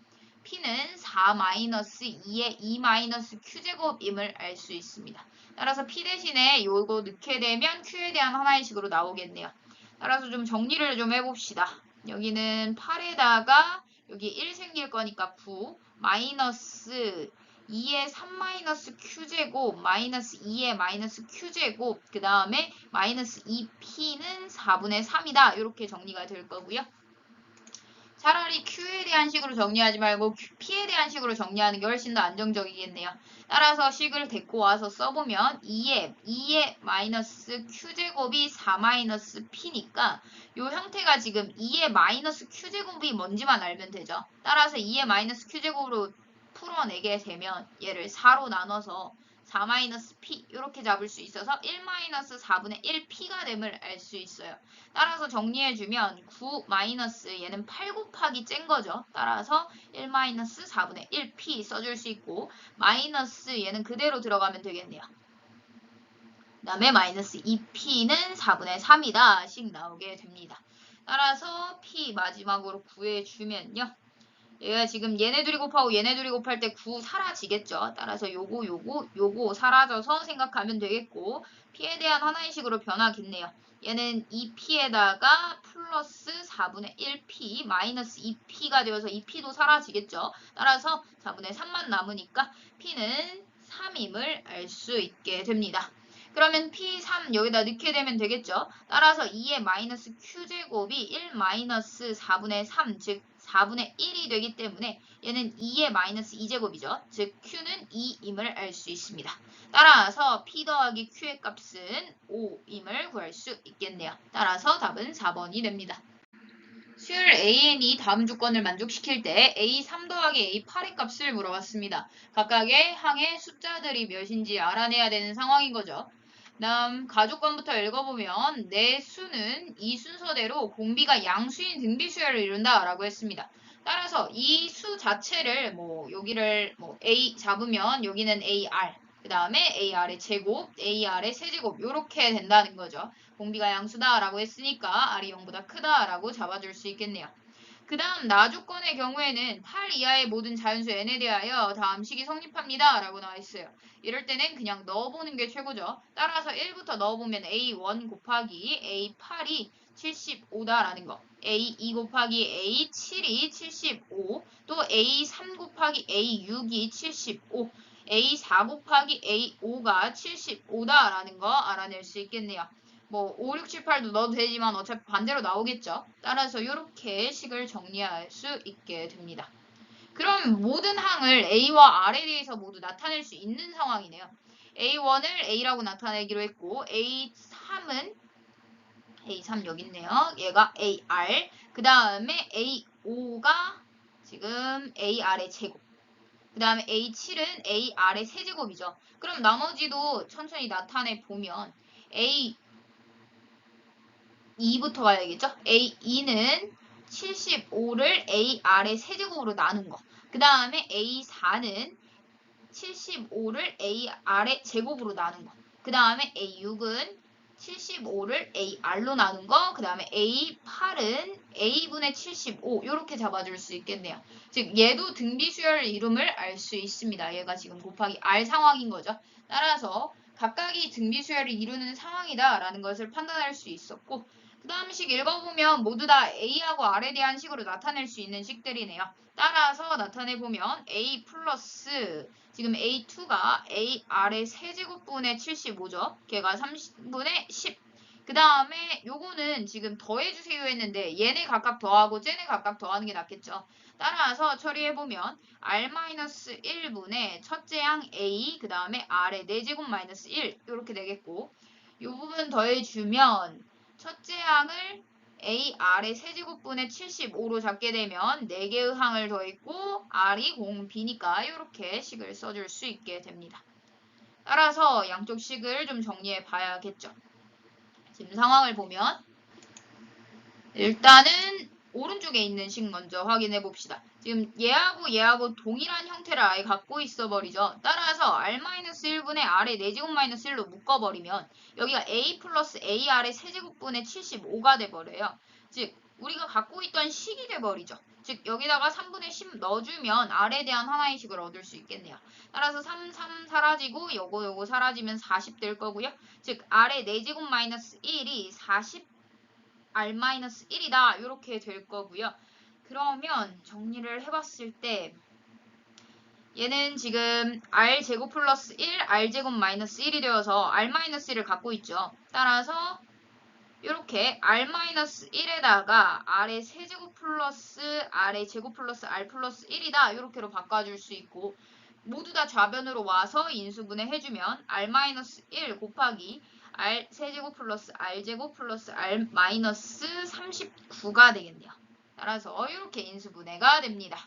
P는 4-2의 2-q제곱임을 알 수 있습니다. 따라서 P 대신에 요거 넣게 되면 Q에 대한 하나의 식으로 나오겠네요. 따라서 좀 정리를 좀 해봅시다. 여기는 8에다가 여기 1 생길 거니까 9 마이너스 2의 3-q제곱 마이너스 2의 마이너스 q제곱 그 다음에 마이너스 2p는 4분의 3이다. 이렇게 정리가 될 거고요. 차라리 Q에 대한 식으로 정리하지 말고 P에 대한 식으로 정리하는 게 훨씬 더 안정적이겠네요. 따라서 식을 데리고 와서 써보면 2의 마이너스 Q제곱이 4-P니까 이 형태가 지금 2의 마이너스 Q제곱이 뭔지만 알면 되죠. 따라서 2의 마이너스 Q제곱으로 풀어내게 되면 얘를 4로 나눠서 4-P 이렇게 잡을 수 있어서 1-4분의 1P가 됨을 알 수 있어요. 따라서 정리해주면 9 마이너스 얘는 8 곱하기 짠 거죠. 따라서 1-4분의 1P 써줄 수 있고 마이너스 얘는 그대로 들어가면 되겠네요. 그 다음에 마이너스 2P는 4분의 3이다 식 나오게 됩니다. 따라서 P 마지막으로 구해주면요. 얘가 지금 얘네들이 곱하고 얘네들이 곱할 때 9 사라지겠죠. 따라서 요거 사라져서 생각하면 되겠고 P에 대한 하나의 식으로 변하겠네요. 얘는 2P에다가 플러스 4분의 1P 마이너스 2P가 되어서 2P도 사라지겠죠. 따라서 4분의 3만 남으니까 P는 3임을 알 수 있게 됩니다. 그러면 P3 여기다 넣게 되면 되겠죠. 따라서 2의 마이너스 Q제곱이 1 마이너스 4분의 3, 즉 4분의 1이 되기 때문에 얘는 2의 마이너스 2제곱이죠. 즉 Q는 2임을 알 수 있습니다. 따라서 P 더하기 Q의 값은 5임을 구할 수 있겠네요. 따라서 답은 4번이 됩니다. 수열 AN이 다음 조건을 만족시킬 때 A3 더하기 A8의 값을 물어봤습니다. 각각의 항의 숫자들이 몇인지 알아내야 되는 상황인 거죠. 다음 가족관부터 읽어보면 내 수는 이 순서대로 공비가 양수인 등비수열을 이룬다라고 했습니다. 따라서 이 수 자체를 뭐 여기를 뭐 A 잡으면 여기는 AR, 그 다음에 AR의 제곱, AR의 세제곱 이렇게 된다는 거죠. 공비가 양수다라고 했으니까 R이 0보다 크다라고 잡아줄 수 있겠네요. 그 다음 나조건의 경우에는 8 이하의 모든 자연수 n에 대하여 다음 식이 성립합니다 라고 나와 있어요. 이럴 때는 그냥 넣어보는 게 최고죠. 따라서 1부터 넣어보면 A1 곱하기 A8이 75다라는 거, A2 곱하기 A7이 75, 또 A3 곱하기 A6이 75, A4 곱하기 A5가 75다라는 거 알아낼 수 있겠네요. 뭐 5, 6, 7, 8도 넣어도 되지만 어차피 반대로 나오겠죠. 따라서 이렇게 식을 정리할 수 있게 됩니다. 그럼 모든 항을 A와 R에 대해서 모두 나타낼 수 있는 상황이네요. A1을 A라고 나타내기로 했고 A3은 A3 여기 있네요. 얘가 AR, 그 다음에 A5가 지금 AR의 제곱, 그 다음에 A7은 AR의 세제곱이죠. 그럼 나머지도 천천히 나타내 보면 A2부터 가야겠죠? A2는 75를 AR의 세제곱으로 나눈 거. 그 다음에 A4는 75를 AR의 제곱으로 나눈 거. 그 다음에 A6은 75를 AR로 나눈 거. 그 다음에 A8은 A분의 75 이렇게 잡아줄 수 있겠네요. 즉 얘도 등비수열 이름을 알 수 있습니다. 얘가 지금 곱하기 R 상황인 거죠. 따라서 각각이 등비수열을 이루는 상황이다라는 것을 판단할 수 있었고 그 다음 식 읽어보면 모두 다 A하고 R에 대한 식으로 나타낼 수 있는 식들이네요. 따라서 나타내보면 A 플러스 지금 A2가 AR의 세제곱분의 75죠. 걔가 30분의 10. 그 다음에 요거는 지금 더해주세요 했는데 얘네 각각 더하고 쟤네 각각 더하는 게 낫겠죠. 따라서 처리해보면 R-1분의 첫째 항 A 그 다음에 R의 4제곱 마이너스 1 이렇게 되겠고 요 부분 더해주면 첫째 항을 AR의 세제곱분의 75로 잡게 되면 4개의 항을 더했고 R이 공비니까 이렇게 식을 써줄 수 있게 됩니다. 따라서 양쪽 식을 좀 정리해 봐야겠죠. 지금 상황을 보면 일단은 오른쪽에 있는 식 먼저 확인해 봅시다. 지금 얘하고 동일한 형태를 아예 갖고 있어 버리죠. 따라서 R-1분의 R의 4제곱 마이너스 1로 묶어버리면 여기가 A 플러스 AR의 세제곱분의 75가 돼버려요. 즉 우리가 갖고 있던 식이 돼버리죠. 즉 여기다가 3분의 10 넣어주면 R에 대한 하나의 식을 얻을 수 있겠네요. 따라서 3 사라지고 요거 사라지면 40 될 거고요. 즉 R의 4제곱 마이너스 1이 40 R-1이다 이렇게 될 거고요. 그러면 정리를 해봤을 때 얘는 지금 R제곱 플러스 1, R제곱 마이너스 1이 되어서 R-1을 갖고 있죠. 따라서 이렇게 R-1에다가 R의 세제곱 플러스 R의 제곱 플러스 R 플러스 1이다 이렇게로 바꿔줄 수 있고 모두 다 좌변으로 와서 인수분해 해주면 R-1 곱하기 R 세제곱 플러스 R제곱 플러스 R 마이너스 39가 되겠네요. 따라서 이렇게 인수분해가 됩니다.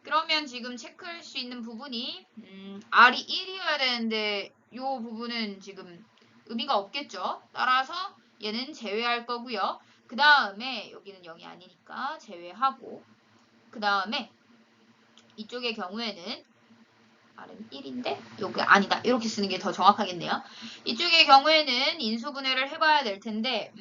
그러면 지금 체크할 수 있는 부분이 R이 1이어야 되는데 이 부분은 지금 의미가 없겠죠. 따라서 얘는 제외할 거고요. 그 다음에 여기는 0이 아니니까 제외하고 그 다음에 이쪽의 경우에는 R은 1인데 여기 아니다. 이렇게 쓰는 게 더 정확하겠네요. 이쪽의 경우에는 인수분해를 해봐야 될 텐데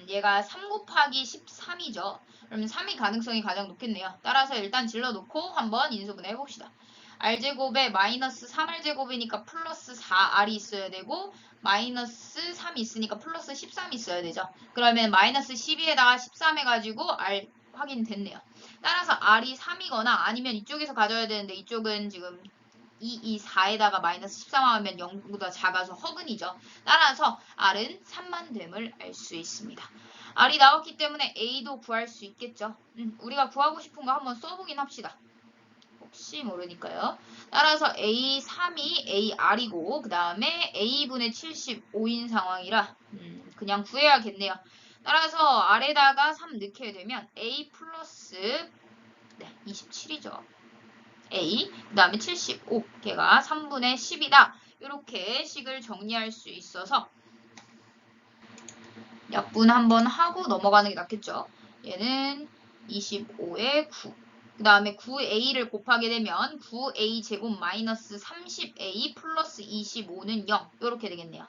얘가 3 곱하기 13이죠. 그러면 3이 가능성이 가장 높겠네요. 따라서 일단 질러놓고 한번 인수분해 해봅시다. R제곱에 마이너스 3R제곱이니까 플러스 4R이 있어야 되고 마이너스 3이 있으니까 플러스 13이 있어야 되죠. 그러면 마이너스 12에다가 13 해가지고 R 확인됐네요. 따라서 R이 3이거나 아니면 이쪽에서 가져야 되는데 이쪽은 지금 4에다가 마이너스 13 하면 0보다 작아서 허근이죠. 따라서 R은 3만 됨을 알 수 있습니다. R이 나왔기 때문에 A도 구할 수 있겠죠. 우리가 구하고 싶은 거 한번 써보긴 합시다. 혹시 모르니까요. 따라서 A3이 AR이고 그 다음에 A분의 75인 상황이라 그냥 구해야겠네요. 따라서 R에다가 3 넣게 되면 A 플러스 27이죠. A 그 다음에 75 걔가 3분의 10이다. 이렇게 식을 정리할 수 있어서 약분 한번 하고 넘어가는 게 낫겠죠. 얘는 25에 9. 그 다음에 9a를 곱하게 되면 9a 제곱 마이너스 30a 플러스 25는 0. 이렇게 되겠네요.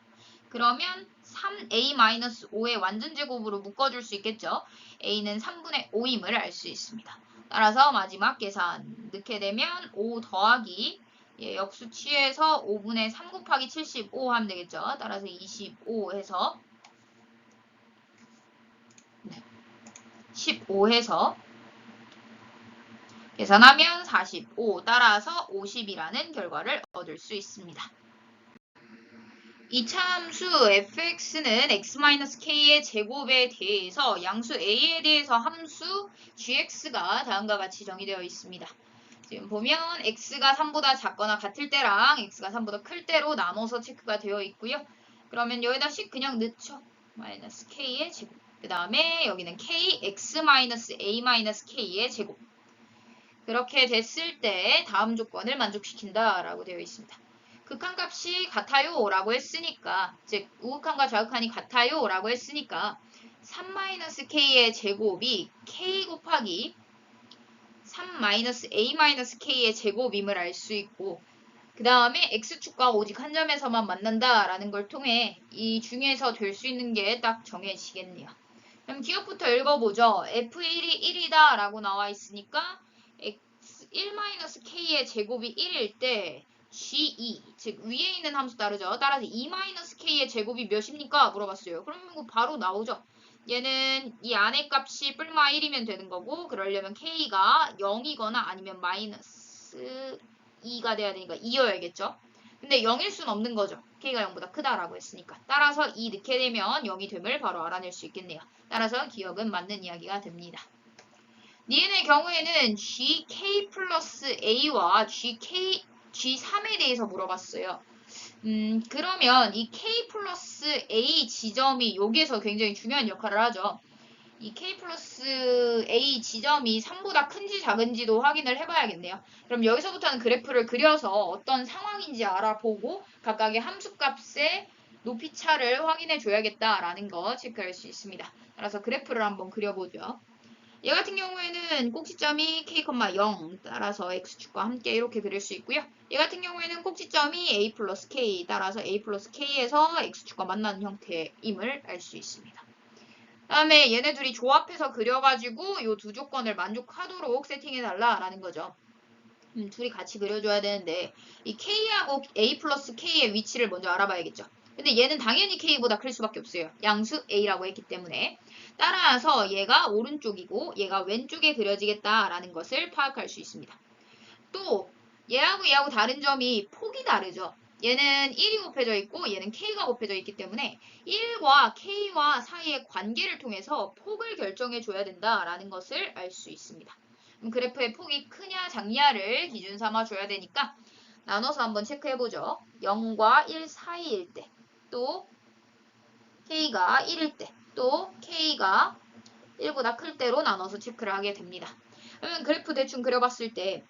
그러면 3a 마이너스 5의 완전 제곱으로 묶어줄 수 있겠죠. a는 3분의 5임을 알 수 있습니다. 따라서 마지막 계산 넣게 되면 5 더하기 역수 취해서 5분의 3 곱하기 75 하면 되겠죠. 따라서 25 해서 15 해서 계산하면 45 따라서 50이라는 결과를 얻을 수 있습니다. 이차 함수 fx는 x-k의 제곱에 대해서 양수 a에 대해서 함수 gx가 다음과 같이 정의되어 있습니다. 지금 보면 x가 3보다 작거나 같을 때랑 x가 3보다 클 때로 나눠서 체크가 되어 있고요. 그러면 여기다 씩 그냥 넣죠. 마이너스 k의 제곱. 그 다음에 여기는 kx-a-k의 제곱. 그렇게 됐을 때 다음 조건을 만족시킨다 라고 되어 있습니다. 극한값이 같아요 라고 했으니까, 즉 우극한과 좌극한이 같아요 라고 했으니까 3-k의 제곱이 k 곱하기 3-a-k의 제곱임을 알 수 있고, 그 다음에 x축과 오직 한 점에서만 만난다 라는 걸 통해 이 중에서 될 수 있는 게 딱 정해지겠네요. 그럼 기억부터 읽어보죠. f1이 1이다 라고 나와 있으니까 1-k의 제곱이 1일 때 g2, 즉 위에 있는 함수 따르죠. 따라서 2-k의 제곱이 몇입니까? 물어봤어요. 그러면 이거 바로 나오죠. 얘는 이 안의 값이 뿔마 1이면 되는 거고, 그러려면 k가 0이거나 아니면 마이너스 2가 돼야 되니까 2여야겠죠. 근데 0일 수는 없는 거죠. k가 0보다 크다라고 했으니까. 따라서 2 넣게 되면 0이 됨을 바로 알아낼 수 있겠네요. 따라서 기억은 맞는 이야기가 됩니다. 니은의 경우에는 gk 플러스 a와 g3에 대해서 물어봤어요. 그러면 이 k 플러스 a 지점이 여기에서 굉장히 중요한 역할을 하죠. 이 k 플러스 a 지점이 3보다 큰지 작은지도 확인을 해봐야겠네요. 그럼 여기서부터는 그래프를 그려서 어떤 상황인지 알아보고 각각의 함수값의 높이차를 확인해 줘야겠다라는 거 체크할 수 있습니다. 따라서 그래프를 한번 그려보죠. 얘 같은 경우에는 꼭지점이 k,0 따라서 x축과 함께 이렇게 그릴 수 있고요. 얘 같은 경우에는 꼭지점이 a 플러스 k 따라서 a 플러스 k에서 x축과 만나는 형태임을 알 수 있습니다. 다음에 얘네 둘이 조합해서 그려가지고 이 두 조건을 만족하도록 세팅해달라라는 거죠. 둘이 같이 그려줘야 되는데 이 k하고 a 플러스 k의 위치를 먼저 알아봐야겠죠. 근데 얘는 당연히 k보다 클 수밖에 없어요. 양수 a라고 했기 때문에. 따라서 얘가 오른쪽이고 얘가 왼쪽에 그려지겠다라는 것을 파악할 수 있습니다. 또 얘하고 다른 점이 폭이 다르죠. 얘는 1이 곱해져 있고 얘는 k가 곱해져 있기 때문에 1과 k와 사이의 관계를 통해서 폭을 결정해 줘야 된다라는 것을 알 수 있습니다. 그래프의 폭이 크냐 작냐를 기준 삼아 줘야 되니까 나눠서 한번 체크해보죠. 0과 1 사이일 때, 또 k가 1일 때, 또 k가 1보다 클 때로 나눠서 체크를 하게 됩니다. 그러면 그래프 대충 그려봤을 때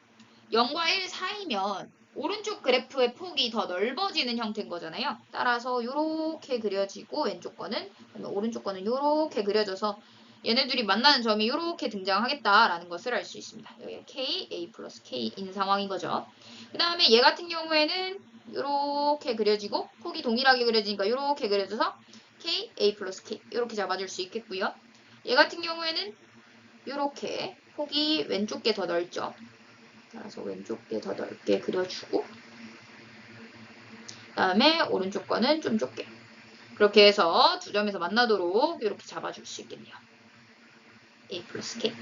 0과 1 사이면 오른쪽 그래프의 폭이 더 넓어지는 형태인 거잖아요. 따라서 이렇게 그려지고 왼쪽 거는, 오른쪽 거는 이렇게 그려져서 얘네들이 만나는 점이 이렇게 등장하겠다라는 것을 알 수 있습니다. 여기가 k, a 플러스 k인 상황인 거죠. 그 다음에 얘 같은 경우에는 이렇게 그려지고 폭이 동일하게 그려지니까 이렇게 그려져서 k, a 플러스 k 이렇게 잡아줄 수 있겠고요. 얘 같은 경우에는 이렇게 폭이 왼쪽 게 더 넓죠. 따라서 왼쪽 게 더 넓게 그려주고 그 다음에 오른쪽 거는 좀 좁게 그렇게 해서 두 점에서 만나도록 이렇게 잡아줄 수 있겠네요. a 플러스 k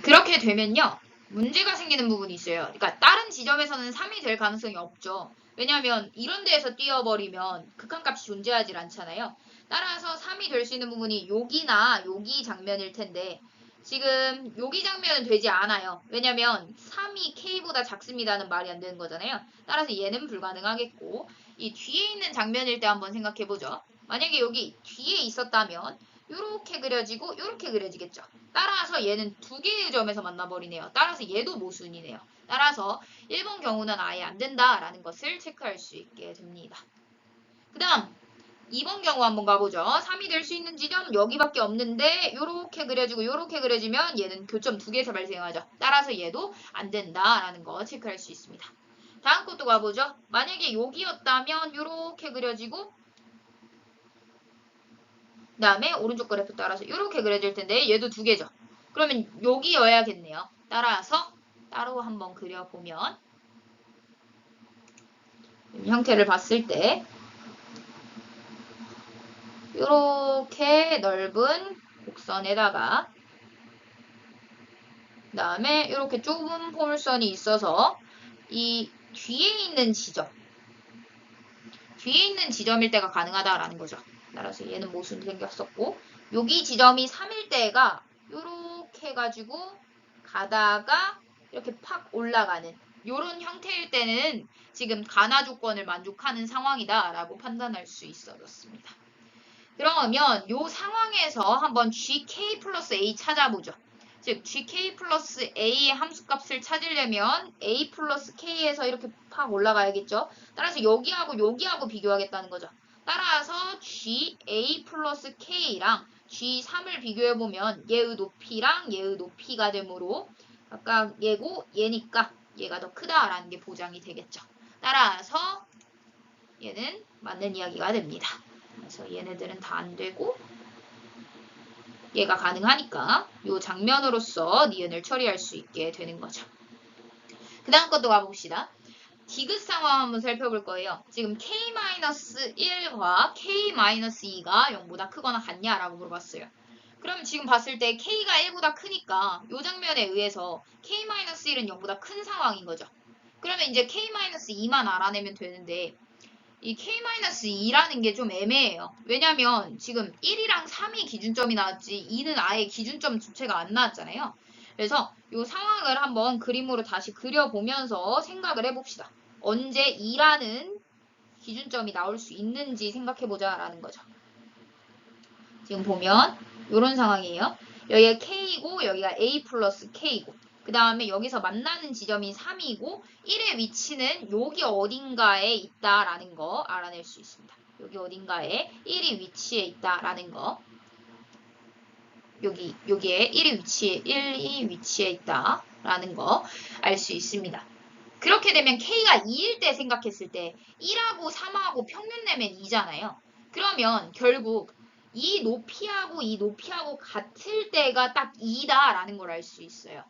그렇게 되면요. 문제가 생기는 부분이 있어요. 그러니까 다른 지점에서는 3이 될 가능성이 없죠. 왜냐하면 이런 데에서 띄어버리면 극한값이 존재하지 않잖아요. 따라서 3이 될 수 있는 부분이 여기나 여기 장면일 텐데 지금 여기 장면은 되지 않아요. 왜냐면 3이 k보다 작습니다는 말이 안 되는 거잖아요. 따라서 얘는 불가능하겠고 이 뒤에 있는 장면일 때 한번 생각해보죠. 만약에 여기 뒤에 있었다면 이렇게 그려지고 이렇게 그려지겠죠. 따라서 얘는 두 개의 점에서 만나버리네요. 따라서 얘도 모순이네요. 따라서 1번 경우는 아예 안 된다라는 것을 체크할 수 있게 됩니다. 그 다음 2번 경우 한번 가보죠. 3이 될 수 있는 지점 여기밖에 없는데 요렇게 그려지고 요렇게 그려지면 얘는 교점 2개에서 발생하죠. 따라서 얘도 안 된다라는 거 체크할 수 있습니다. 다음 것도 가보죠. 만약에 여기였다면 요렇게 그려지고 그 다음에 오른쪽 그래프 따라서 요렇게 그려질 텐데 얘도 2개죠. 그러면 여기여야겠네요. 따라서 따로 한번 그려보면 형태를 봤을 때 이렇게 넓은 곡선에다가 그 다음에 이렇게 좁은 포물선이 있어서 이 뒤에 있는 지점일 때가 가능하다라는 거죠. 따라서 얘는 모순이 생겼었고 여기 지점이 3일 때가 이렇게 해가지고 가다가 이렇게 팍 올라가는 이런 형태일 때는 지금 가나 조건을 만족하는 상황이다라고 판단할 수 있어졌습니다. 그러면 이 상황에서 한번 GK 플러스 A 찾아보죠. 즉 GK 플러스 A의 함수값을 찾으려면 A 플러스 K에서 이렇게 팍 올라가야겠죠. 따라서 여기하고 비교하겠다는 거죠. 따라서 GA 플러스 K랑 G3을 비교해보면 얘의 높이랑 얘의 높이가 되므로 각각 얘고 얘니까 얘가 더 크다라는 게 보장이 되겠죠. 따라서 얘는 맞는 이야기가 됩니다. 그래서 얘네들은 다 안 되고 얘가 가능하니까 이 장면으로서 니은을 처리할 수 있게 되는 거죠. 그 다음 것도 가봅시다. 디귿 상황 한번 살펴볼 거예요. 지금 K-1과 K-2가 0보다 크거나 같냐라고 물어봤어요. 그럼 지금 봤을 때 K가 1보다 크니까 이 장면에 의해서 K-1은 0보다 큰 상황인 거죠. 그러면 이제 K-2만 알아내면 되는데 이 K-2라는 게 좀 애매해요. 왜냐면 지금 1이랑 3이 기준점이 나왔지 2는 아예 기준점 주체가 안 나왔잖아요. 그래서 이 상황을 한번 그림으로 다시 그려보면서 생각을 해봅시다. 언제 2라는 기준점이 나올 수 있는지 생각해보자 라는 거죠. 지금 보면 이런 상황이에요. 여기가 K이고 여기가 A 플러스 K고 그 다음에 여기서 만나는 지점이 3이고 1의 위치는 여기 어딘가에 있다라는 거 알아낼 수 있습니다. 여기 어딘가에 1이 위치해 있다라는 거 여기에 1이 위치해 있다라는 거 알 수 있습니다. 그렇게 되면 K가 2일 때 생각했을 때 1하고 3하고 평균 내면 2잖아요. 그러면 결국 이 높이하고 같을 때가 딱 2다라는 걸 알 수 있어요.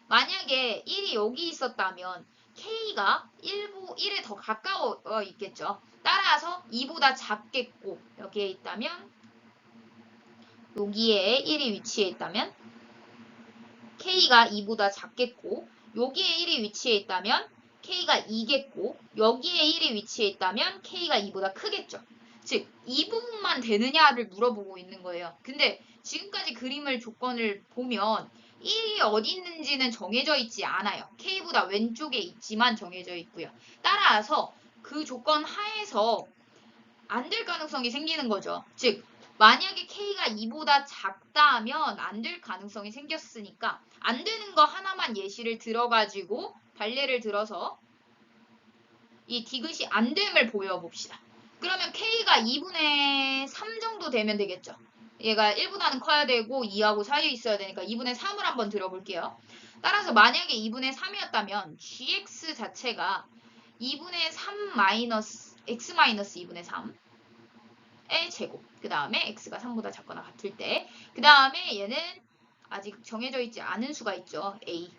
만약에 1이 여기 있었다면 K가 1에 더 가까워 있겠죠. 따라서 2보다 작겠고 여기에 있다면 여기에 1이 위치해 있다면 K가 2보다 작겠고 여기에 1이 위치해 있다면 K가 2겠고 여기에 1이 위치해 있다면 K가 2보다 크겠죠. 즉, 이 부분만 되느냐를 물어보고 있는 거예요. 근데 지금까지 그림을 조건을 보면 1이 어디 있는지는 정해져 있지 않아요. K보다 왼쪽에 있지만 정해져 있고요. 따라서 그 조건 하에서 안 될 가능성이 생기는 거죠. 즉, 만약에 K가 2보다 작다 하면 안 될 가능성이 생겼으니까 안 되는 거 하나만 예시를 들어가지고 발례를 들어서 이 디귿이 안 됨을 보여봅시다. 그러면 K가 2분의 3 정도 되면 되겠죠. 얘가 1보다는 커야 되고 2하고 사이에 있어야 되니까 2분의 3을 한번 들어볼게요. 따라서 만약에 2분의 3이었다면 gx 자체가 2분의 3 마이너스 x 마이너스 2분의 3의 제곱. 그 다음에 x가 3보다 작거나 같을 때. 그 다음에 얘는 아직 정해져 있지 않은 수가 있죠. a.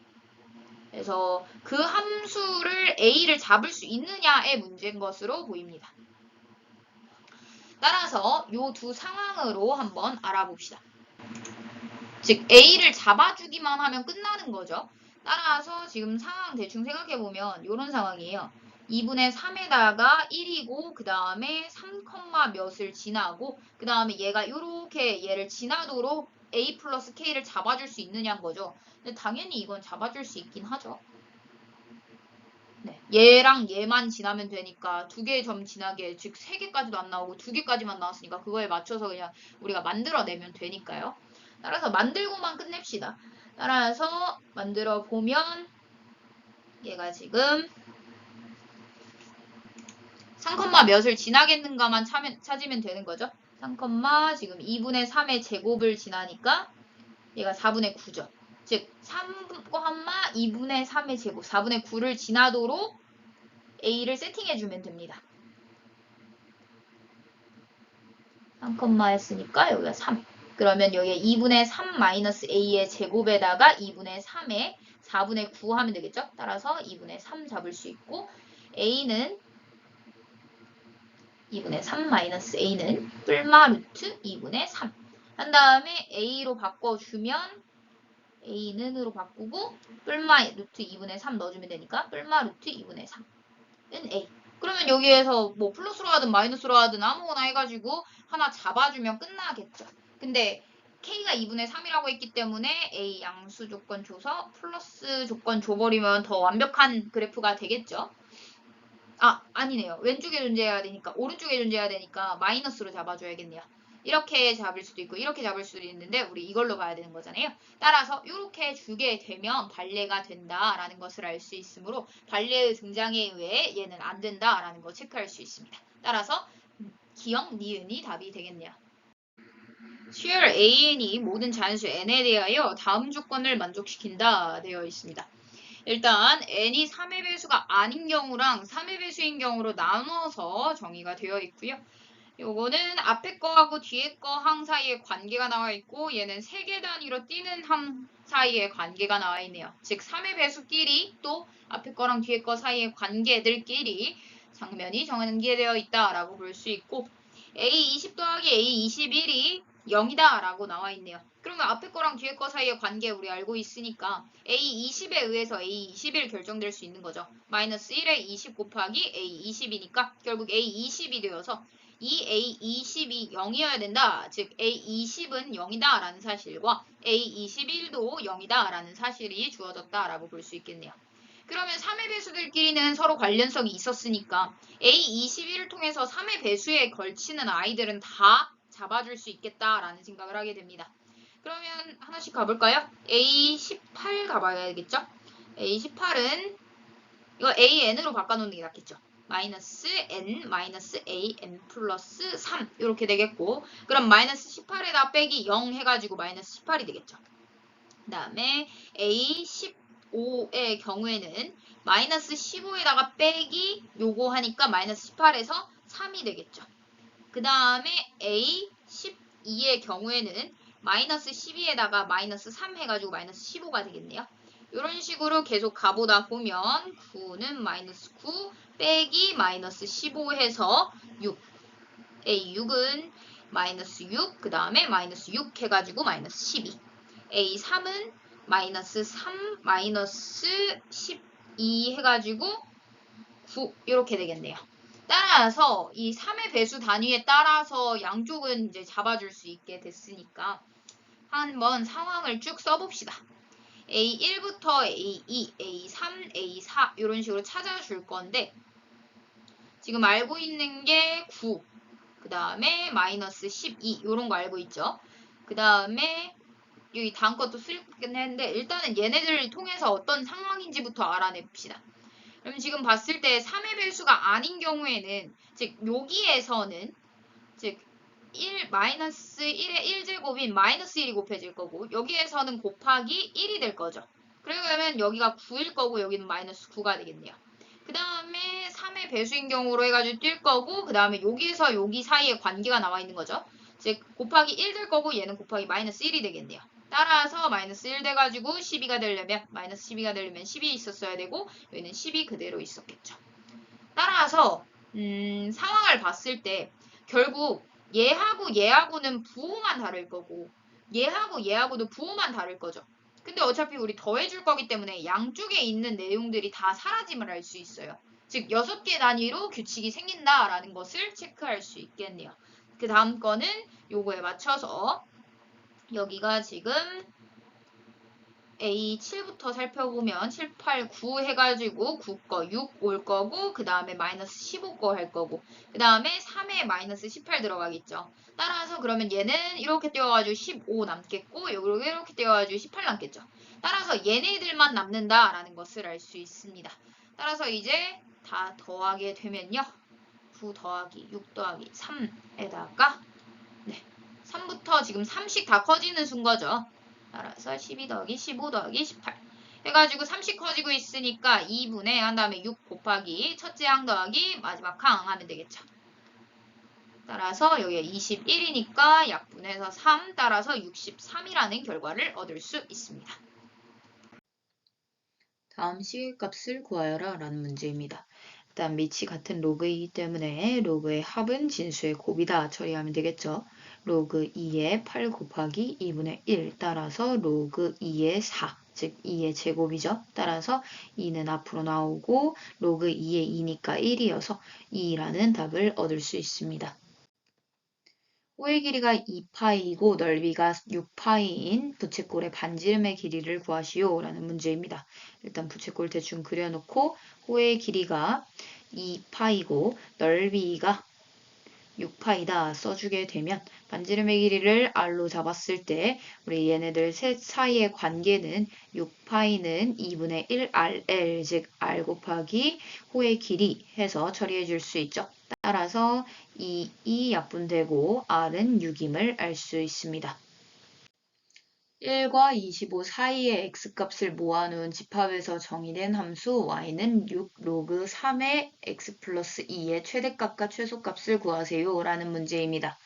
그래서 그 함수를 a를 잡을 수 있느냐의 문제인 것으로 보입니다. 따라서 이 두 상황으로 한번 알아봅시다. 즉 a를 잡아주기만 하면 끝나는 거죠. 따라서 지금 상황 대충 생각해보면 이런 상황이에요. 2분의 3에다가 1이고 그 다음에 3, 몇을 지나고 그 다음에 얘가 이렇게 얘를 지나도록 a 플러스 k를 잡아줄 수 있느냐는 거죠. 근데 당연히 이건 잡아줄 수 있긴 하죠. 네, 얘랑 얘만 지나면 되니까 2개의 점 지나게, 즉 3개까지도 안 나오고 2개까지만 나왔으니까 그거에 맞춰서 그냥 우리가 만들어내면 되니까요. 따라서 만들고만 끝냅시다. 따라서 만들어 보면 얘가 지금 3, 몇을 지나겠는가만 찾으면 되는 거죠. 3, 지금 2분의 3의 제곱을 지나니까 얘가 4분의 9죠. 즉 3, 2분의 3의 제곱 4분의 9를 지나도록 a를 세팅해주면 됩니다. 3, 했으니까 여기가 3. 그러면 여기에 2분의 3 마이너스 a의 제곱에다가 2분의 3에 4분의 9 하면 되겠죠? 따라서 2분의 3 잡을 수 있고 a는 2분의 3 마이너스 a는 뿔마 루트 2분의 3. 한 다음에 a로 바꿔주면 a는으로 바꾸고 뿔마 루트 2분의 3 넣어주면 되니까 뿔마 루트 2분의 3은 a. 그러면 여기에서 뭐 플러스로 하든 마이너스로 하든 아무거나 해가지고 하나 잡아주면 끝나겠죠. 근데 k가 2분의 3이라고 했기 때문에 a 양수 조건 줘서 플러스 조건 줘버리면 더 완벽한 그래프가 되겠죠. 아니네요. 왼쪽에 존재해야 되니까 오른쪽에 존재해야 되니까 마이너스로 잡아줘야겠네요. 이렇게 잡을 수도 있고 이렇게 잡을 수도 있는데 우리 이걸로 봐야 되는 거잖아요. 따라서 이렇게 주게 되면 발레가 된다라는 것을 알 수 있으므로 발레의 등장에 의해 얘는 안 된다라는 거 체크할 수 있습니다. 따라서 기억, 니은이 답이 되겠네요. 수열 AN이 모든 자연수 N에 대하여 다음 조건을 만족시킨다 되어 있습니다. 일단 n이 3의 배수가 아닌 경우랑 3의 배수인 경우로 나눠서 정의가 되어 있고요. 요거는 앞에 거하고 뒤에 거 항 사이에 관계가 나와 있고 얘는 세개 단위로 띄는 함 사이에 관계가 나와 있네요. 즉 3의 배수끼리 또 앞에 거랑 뒤에 거 사이의 관계들끼리 장면이 정연계되어 있다라고 볼 수 있고 A20 더하기 A21이 0이다 라고 나와 있네요. 그러면 앞에 거랑 뒤에 거 사이의 관계 우리 알고 있으니까 A20에 의해서 A21 결정될 수 있는 거죠. 마이너스 1에 20 곱하기 A20이니까 결국 A20이 되어서 이 A20이 0이어야 된다. 즉 A20은 0이다 라는 사실과 A21도 0이다 라는 사실이 주어졌다 라고 볼 수 있겠네요. 그러면 3의 배수들끼리는 서로 관련성이 있었으니까 A21을 통해서 3의 배수에 걸치는 아이들은 다 잡아줄 수 있겠다라는 생각을 하게 됩니다. 그러면 하나씩 가볼까요? A18 가봐야겠죠? A18은 이거 AN으로 바꿔놓는 게 낫겠죠? 마이너스 N, 마이너스 AN 플러스 3 이렇게 되겠고 그럼 마이너스 18에다 빼기 0 해가지고 마이너스 18이 되겠죠? 그 다음에 A15의 경우에는 마이너스 15에다가 빼기 요거 하니까 마이너스 18에서 3이 되겠죠. 그 다음에 A12의 경우에는 마이너스 12에다가 마이너스 3 해가지고 마이너스 15가 되겠네요. 이런 식으로 계속 가보다 보면 9는 마이너스 9 빼기 마이너스 15 해서 6 A6은 마이너스 6 그 다음에 마이너스 6 해가지고 마이너스 12 A3은 마이너스 3 마이너스 12 해가지고 9 이렇게 되겠네요. 따라서 이 3의 배수 단위에 따라서 양쪽은 이제 잡아줄 수 있게 됐으니까 한번 상황을 쭉 써봅시다. A1부터 A2, A3, A4 이런 식으로 찾아줄 건데 지금 알고 있는 게 9, 그 다음에 마이너스 12 이런 거 알고 있죠. 그 다음에 여기 다음 것도 쓸긴 했는데 일단은 얘네들을 통해서 어떤 상황인지부터 알아냅시다. 그럼 지금 봤을 때 3의 배수가 아닌 경우에는 즉 여기에서는 즉 1 마이너스 1의 1제곱인 마이너스 1이 곱해질 거고 여기에서는 곱하기 1이 될 거죠. 그러면 여기가 9일 거고 여기는 마이너스 9가 되겠네요. 그 다음에 3의 배수인 경우로 해가지고 뛸 거고 그 다음에 여기에서 여기 사이에 관계가 나와 있는 거죠. 즉 곱하기 1 될 거고 얘는 곱하기 마이너스 1이 되겠네요. 따라서 마이너스 1 돼가지고 12가 되려면 마이너스 12가 되려면 10이 있었어야 되고 여기는 10이 그대로 있었겠죠. 따라서 상황을 봤을 때 결국 얘하고는 부호만 다를 거고 얘하고도 부호만 다를 거죠. 근데 어차피 우리 더해줄 거기 때문에 양쪽에 있는 내용들이 다 사라짐을 알 수 있어요. 즉 6개 단위로 규칙이 생긴다라는 것을 체크할 수 있겠네요. 그 다음 거는 요거에 맞춰서 여기가 지금 A7부터 살펴보면 7, 8, 9 해가지고 9거 6 올 거고 그 다음에 마이너스 15거 할 거고 그 다음에 3에 마이너스 18 들어가겠죠. 따라서 그러면 얘는 이렇게 떼어가지고 15 남겠고 이렇게 떼어가지고 18 남겠죠. 따라서 얘네들만 남는다라는 것을 알 수 있습니다. 따라서 이제 다 더하게 되면요. 9 더하기 6 더하기 3에다가 3부터 지금 3씩 다 커지는 순 거죠. 따라서 12 더하기 15 더하기 18 해가지고 3씩 커지고 있으니까 2분의 한 다음에 6 곱하기 첫째 항 더하기 마지막 항 하면 되겠죠. 따라서 여기가 21이니까 약분해서 3 따라서 63이라는 결과를 얻을 수 있습니다. 다음 시계값을 구하여라 라는 문제입니다. 일단 밑이 같은 로그이기 때문에 로그의 합은 진수의 곱이다 처리하면 되겠죠. 로그 2의 8 곱하기 2분의 1 따라서 로그 2의 4, 즉 2의 제곱이죠. 따라서 2는 앞으로 나오고 로그 2의 2니까 1이어서 2라는 답을 얻을 수 있습니다. 호의 길이가 2파이고 넓이가 6파이인 부채꼴의 반지름의 길이를 구하시오 라는 문제입니다. 일단 부채꼴 대충 그려놓고 호의 길이가 2파이고 넓이가 6파이다 써주게 되면 반지름의 길이를 r로 잡았을 때 우리 얘네들 셋 사이의 관계는 6파이는 2분의 1rl 즉 r 곱하기 호의 길이 해서 처리해 줄 수 있죠. 따라서 2 약분되고 r은 6임을 알 수 있습니다. 1과 25 사이의 x값을 모아놓은 집합에서 정의된 함수 y는 6 로그 3의 x 플러스 2의 최대값과 최소값을 구하세요 라는 문제입니다.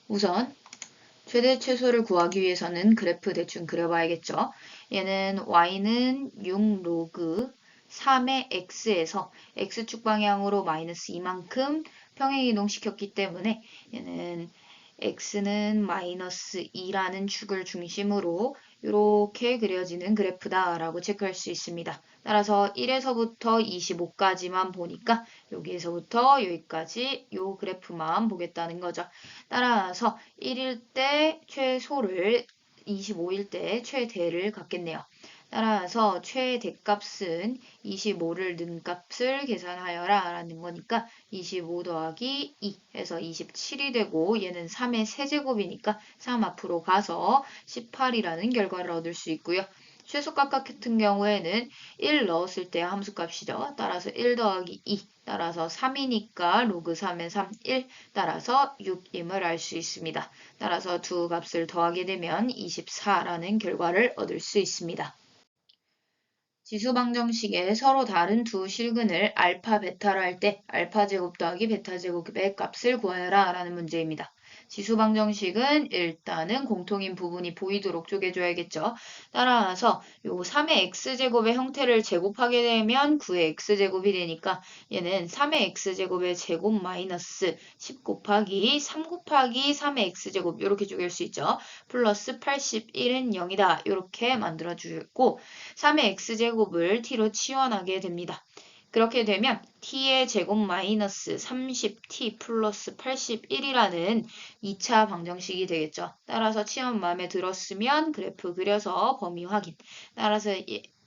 우선 최대 최소를 구하기 위해서는 그래프 대충 그려봐야겠죠. 얘는 y는 6 로그 3의 x에서 x축 방향으로 마이너스 2만큼 평행이동시켰기 때문에 얘는 x는 마이너스 2라는 축을 중심으로 이렇게 그려지는 그래프다 라고 체크할 수 있습니다. 따라서 1에서부터 25까지만 보니까 여기에서부터 여기까지 이 그래프만 보겠다는 거죠. 따라서 1일 때 최소를 25일 때 최대를 갖겠네요. 따라서 최대값은 25를 넣은 값을 계산하여라 라는 거니까 25 더하기 2 해서 27이 되고 얘는 3의 세제곱이니까 3 앞으로 가서 18이라는 결과를 얻을 수 있고요. 최소값 같은 경우에는 1 넣었을 때 함수값이죠. 따라서 1 더하기 2 따라서 3이니까 로그 3의 3, 1 따라서 6임을 알 수 있습니다. 따라서 두 값을 더하게 되면 24라는 결과를 얻을 수 있습니다. 지수방정식에 서로 다른 두 실근을 알파, 베타로 할 때 알파 제곱 더하기 베타 제곱의 값을 구하여라 라는 문제입니다. 지수방정식은 일단은 공통인 부분이 보이도록 쪼개줘야겠죠. 따라서 요 3의 x제곱의 형태를 제곱하게 되면 9의 x제곱이 되니까 얘는 3의 x제곱의 제곱 마이너스 10 곱하기 3 곱하기 3의 x제곱 이렇게 쪼갤 수 있죠. 플러스 81은 0이다 이렇게 만들어주고 3의 x제곱을 t로 치환하게 됩니다. 그렇게 되면 t의 제곱 마이너스 30t 플러스 81이라는 2차 방정식이 되겠죠. 따라서 치환 마음에 들었으면 그래프 그려서 범위 확인. 따라서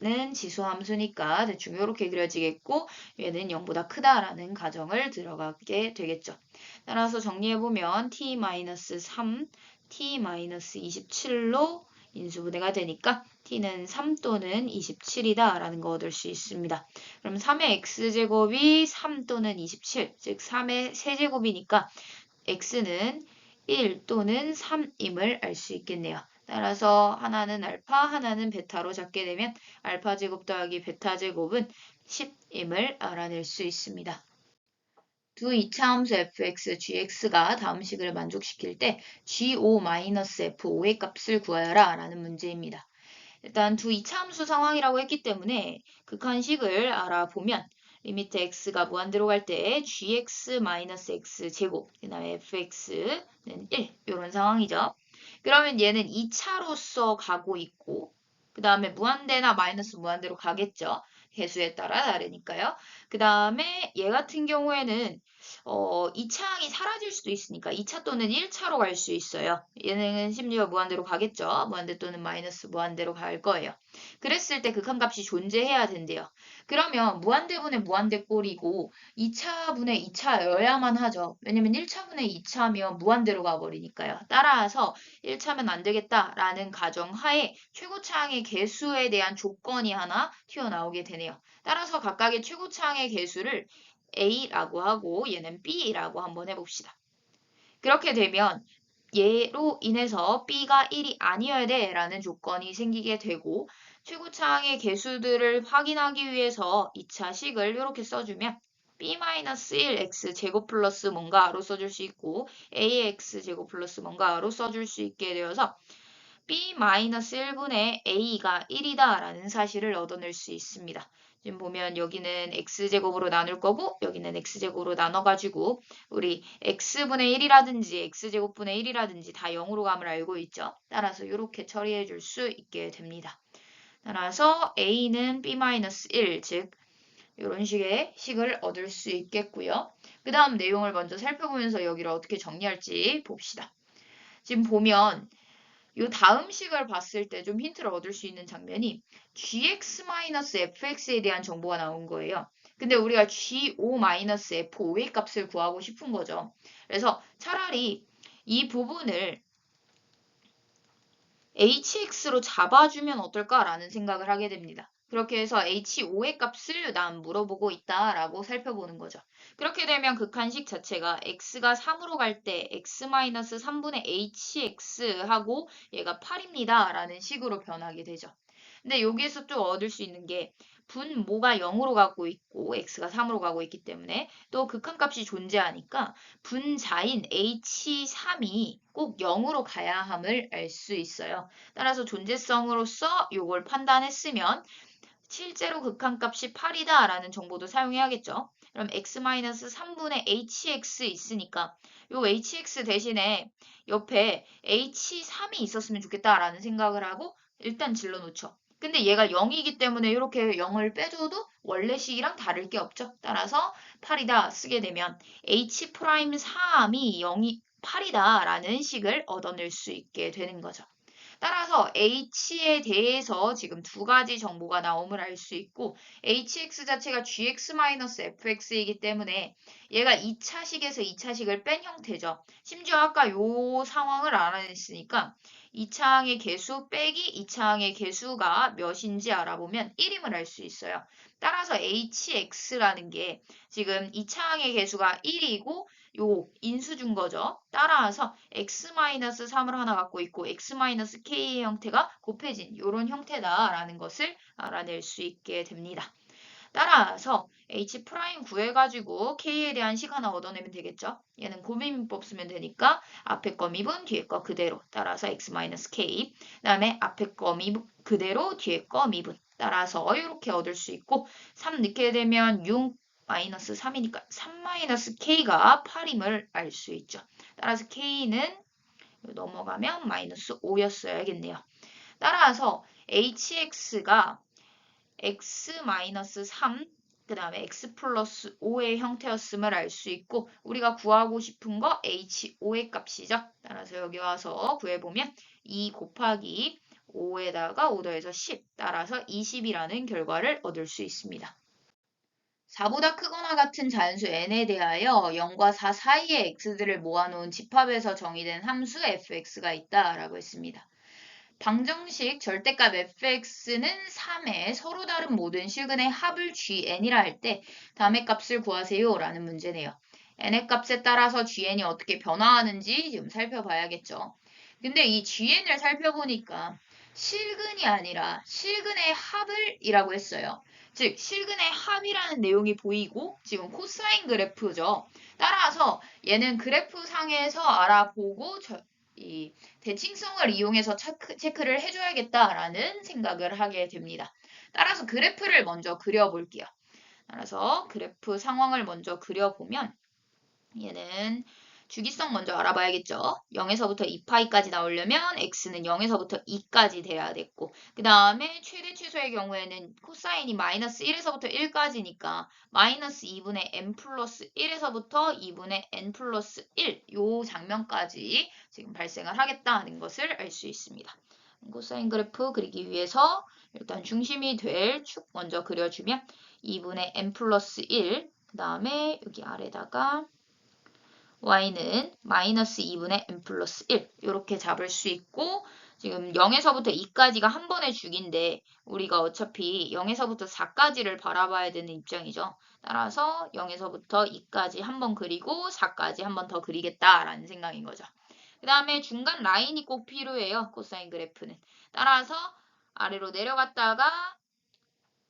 얘는 지수함수니까 대충 이렇게 그려지겠고 얘는 0보다 크다라는 가정을 들어가게 되겠죠. 따라서 정리해보면 t-3, t-27로 인수분해가 되니까 t는 3 또는 27이다 라는 거 얻을 수 있습니다. 그럼 3의 x제곱이 3 또는 27, 즉 3의 세제곱이니까 x는 1 또는 3임을 알 수 있겠네요. 따라서 하나는 알파, 하나는 베타로 잡게 되면 알파 제곱 더하기 베타 제곱은 10임을 알아낼 수 있습니다. 두 이차 함수 fx, gx가 다음 식을 만족시킬 때 g5-f5의 값을 구하여라 라는 문제입니다. 일단 두 이차 함수 상황이라고 했기 때문에 극한식을 알아보면 리미트 x가 무한대로 갈 때 gx-x 제곱, 그 다음에 fx는 1 이런 상황이죠. 그러면 얘는 2차로서 가고 있고 그 다음에 무한대나 마이너스 무한대로 가겠죠. 개수에 따라 다르니까요. 그 다음에 얘 같은 경우에는 2차항이 사라질 수도 있으니까 2차 또는 1차로 갈 수 있어요. 얘는 심지어 무한대로 가겠죠. 무한대 또는 마이너스 무한대로 갈 거예요. 그랬을 때 극한값이 존재해야 된대요. 그러면 무한대분의 무한대꼴이고 2차분의 2차여야만 하죠. 왜냐면 1차분의 2차면 무한대로 가버리니까요. 따라서 1차면 안 되겠다라는 가정하에 최고차항의 개수에 대한 조건이 하나 튀어나오게 되네요. 따라서 각각의 최고차항의 개수를 A라고 하고 얘는 B라고 한번 해봅시다. 그렇게 되면 얘로 인해서 B가 1이 아니어야 돼 라는 조건이 생기게 되고 최고차항의 개수들을 확인하기 위해서 2차 식을 이렇게 써주면 B-1 x제곱 플러스 뭔가로 써줄 수 있고 ax 제곱 플러스 뭔가로 써줄 수 있게 되어서 B-1분의 a가 1이다 라는 사실을 얻어낼 수 있습니다. 지금 보면 여기는 x제곱으로 나눌 거고 여기는 x제곱으로 나눠가지고 우리 x분의 1이라든지 x제곱분의 1이라든지 다 0으로 감을 알고 있죠. 따라서 이렇게 처리해 줄 수 있게 됩니다. 따라서 a는 b-1, 즉 이런 식의 식을 얻을 수 있겠고요. 그 다음 내용을 먼저 살펴보면서 여기를 어떻게 정리할지 봅시다. 지금 보면 이 다음 식을 봤을 때 좀 힌트를 얻을 수 있는 장면이 gx-fx에 대한 정보가 나온 거예요. 근데 우리가 go-f5의 값을 구하고 싶은 거죠. 그래서 차라리 이 부분을 hx로 잡아주면 어떨까라는 생각을 하게 됩니다. 그렇게 해서 h5의 값을 난 물어보고 있다라고 살펴보는 거죠. 그렇게 되면 극한식 자체가 x가 3으로 갈 때 x-3분의 hx하고 얘가 8입니다 라는 식으로 변하게 되죠. 근데 여기에서 또 얻을 수 있는 게 분모가 0으로 가고 있고 x가 3으로 가고 있기 때문에 또 극한값이 존재하니까 분자인 h3이 꼭 0으로 가야 함을 알 수 있어요. 따라서 존재성으로서 이걸 판단했으면 실제로 극한값이 8이다 라는 정보도 사용해야겠죠. 그럼 x-3분의 hx 있으니까 요 hx 대신에 옆에 h3이 있었으면 좋겠다라는 생각을 하고 일단 질러 놓죠. 근데 얘가 0이기 때문에 이렇게 0을 빼줘도 원래 식이랑 다를 게 없죠. 따라서 8이다 쓰게 되면 h'3이 0이 8이다 라는 식을 얻어낼 수 있게 되는 거죠. 따라서 h에 대해서 지금 두 가지 정보가 나옴을 알 수 있고 hx 자체가 gx-fx이기 때문에 얘가 2차식에서 2차식을 뺀 형태죠. 심지어 아까 요 상황을 알아냈으니까 2차항의 개수 빼기 2차항의 개수가 몇인지 알아보면 1임을 알 수 있어요. 따라서 hx라는 게 지금 2차항의 개수가 1이고 요 인수 준 거죠. 따라서 x-3을 하나 갖고 있고 x-k의 형태가 곱해진 이런 형태다라는 것을 알아낼 수 있게 됩니다. 따라서 h' 구해가지고 k에 대한 식 하나 얻어내면 되겠죠. 얘는 곱셈법 쓰면 되니까 앞에 거 미분 뒤에 거 그대로 따라서 x-k 그 다음에 앞에 거 미분 그대로 뒤에 거 미분 따라서 이렇게 얻을 수 있고 3 넣게 되면 6 마이너스 3이니까 3-k가 8임을 알 수 있죠. 따라서 k는 넘어가면 마이너스 5였어야겠네요. 따라서 hx가 x-3 그 다음에 x 플러스 5의 형태였음을 알 수 있고 우리가 구하고 싶은 거 h5의 값이죠. 따라서 여기 와서 구해보면 2 곱하기 5에다가 5 더해서 10 따라서 20이라는 결과를 얻을 수 있습니다. 4보다 크거나 같은 자연수 n에 대하여 0과 4 사이의 x들을 모아놓은 집합에서 정의된 함수 fx가 있다라고 했습니다. 방정식 절대값 fx는 3의 서로 다른 모든 실근의 합을 gn이라 할 때 다음의 값을 구하세요 라는 문제네요. n의 값에 따라서 gn이 어떻게 변화하는지 지금 살펴봐야겠죠. 근데 이 gn을 살펴보니까 실근이 아니라 실근의 합을 이라고 했어요. 즉 실근의 합이라는 내용이 보이고 지금 코사인 그래프죠. 따라서 얘는 그래프 상에서 알아보고 이 대칭성을 이용해서 체크를 해줘야겠다라는 생각을 하게 됩니다. 따라서 그래프를 먼저 그려볼게요. 따라서 그래프 상황을 먼저 그려보면 얘는 주기성 먼저 알아봐야겠죠. 0에서부터 2파이까지 나오려면 x는 0에서부터 2까지 돼야 됐고 그 다음에 최대 최소의 경우에는 코사인이 마이너스 1에서부터 1까지니까 마이너스 2분의 n 플러스 1에서부터 2분의 n 플러스 1 요 장면까지 지금 발생을 하겠다는 것을 알 수 있습니다. 코사인 그래프 그리기 위해서 일단 중심이 될 축 먼저 그려주면 2분의 n 플러스 1 그 다음에 여기 아래다가 y는 마이너스 2분의 n 플러스 1 이렇게 잡을 수 있고 지금 0에서부터 2까지가 한 번의 주기인데 우리가 어차피 0에서부터 4까지를 바라봐야 되는 입장이죠. 따라서 0에서부터 2까지 한 번 그리고 4까지 한 번 더 그리겠다라는 생각인 거죠. 그 다음에 중간 라인이 꼭 필요해요. 코사인 그래프는. 따라서 아래로 내려갔다가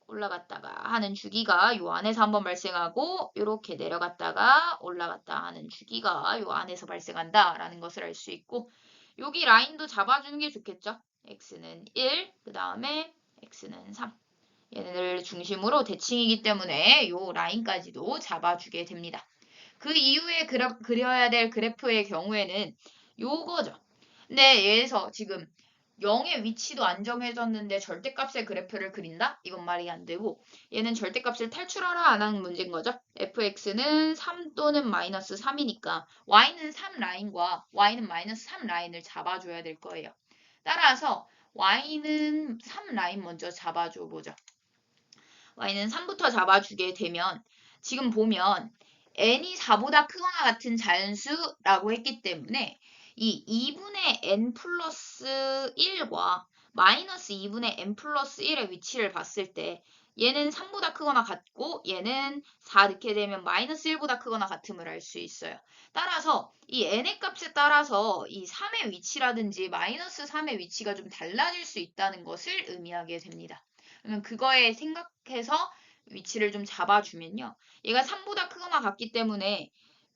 올라갔다가 하는 주기가 요 안에서 한번 발생하고 이렇게 내려갔다가 올라갔다 하는 주기가 요 안에서 발생한다라는 것을 알 수 있고 여기 라인도 잡아주는 게 좋겠죠. x는 1, 그 다음에 x는 3. 얘네들 중심으로 대칭이기 때문에 요 라인까지도 잡아주게 됩니다. 그 이후에 그려야 될 그래프의 경우에는 요거죠. 근데 얘에서 지금 0의 위치도 안 정해졌는데 절대값의 그래프를 그린다? 이건 말이 안 되고 얘는 절대값을 탈출하라 안 하는 문제인 거죠. fx는 3 또는 마이너스 3이니까 y는 3 라인과 y는 마이너스 3 라인을 잡아줘야 될 거예요. 따라서 y는 3 라인 먼저 잡아줘 보죠. y는 3부터 잡아주게 되면 지금 보면 n이 4보다 크거나 같은 자연수라고 했기 때문에 이 2분의 n 플러스 1과 마이너스 2분의 n 플러스 1의 위치를 봤을 때 얘는 3보다 크거나 같고 얘는 4 넣게 되면 마이너스 1보다 크거나 같음을 알 수 있어요. 따라서 이 n의 값에 따라서 이 3의 위치라든지 마이너스 3의 위치가 좀 달라질 수 있다는 것을 의미하게 됩니다. 그러면 그거에 생각해서 위치를 좀 잡아주면요. 얘가 3보다 크거나 같기 때문에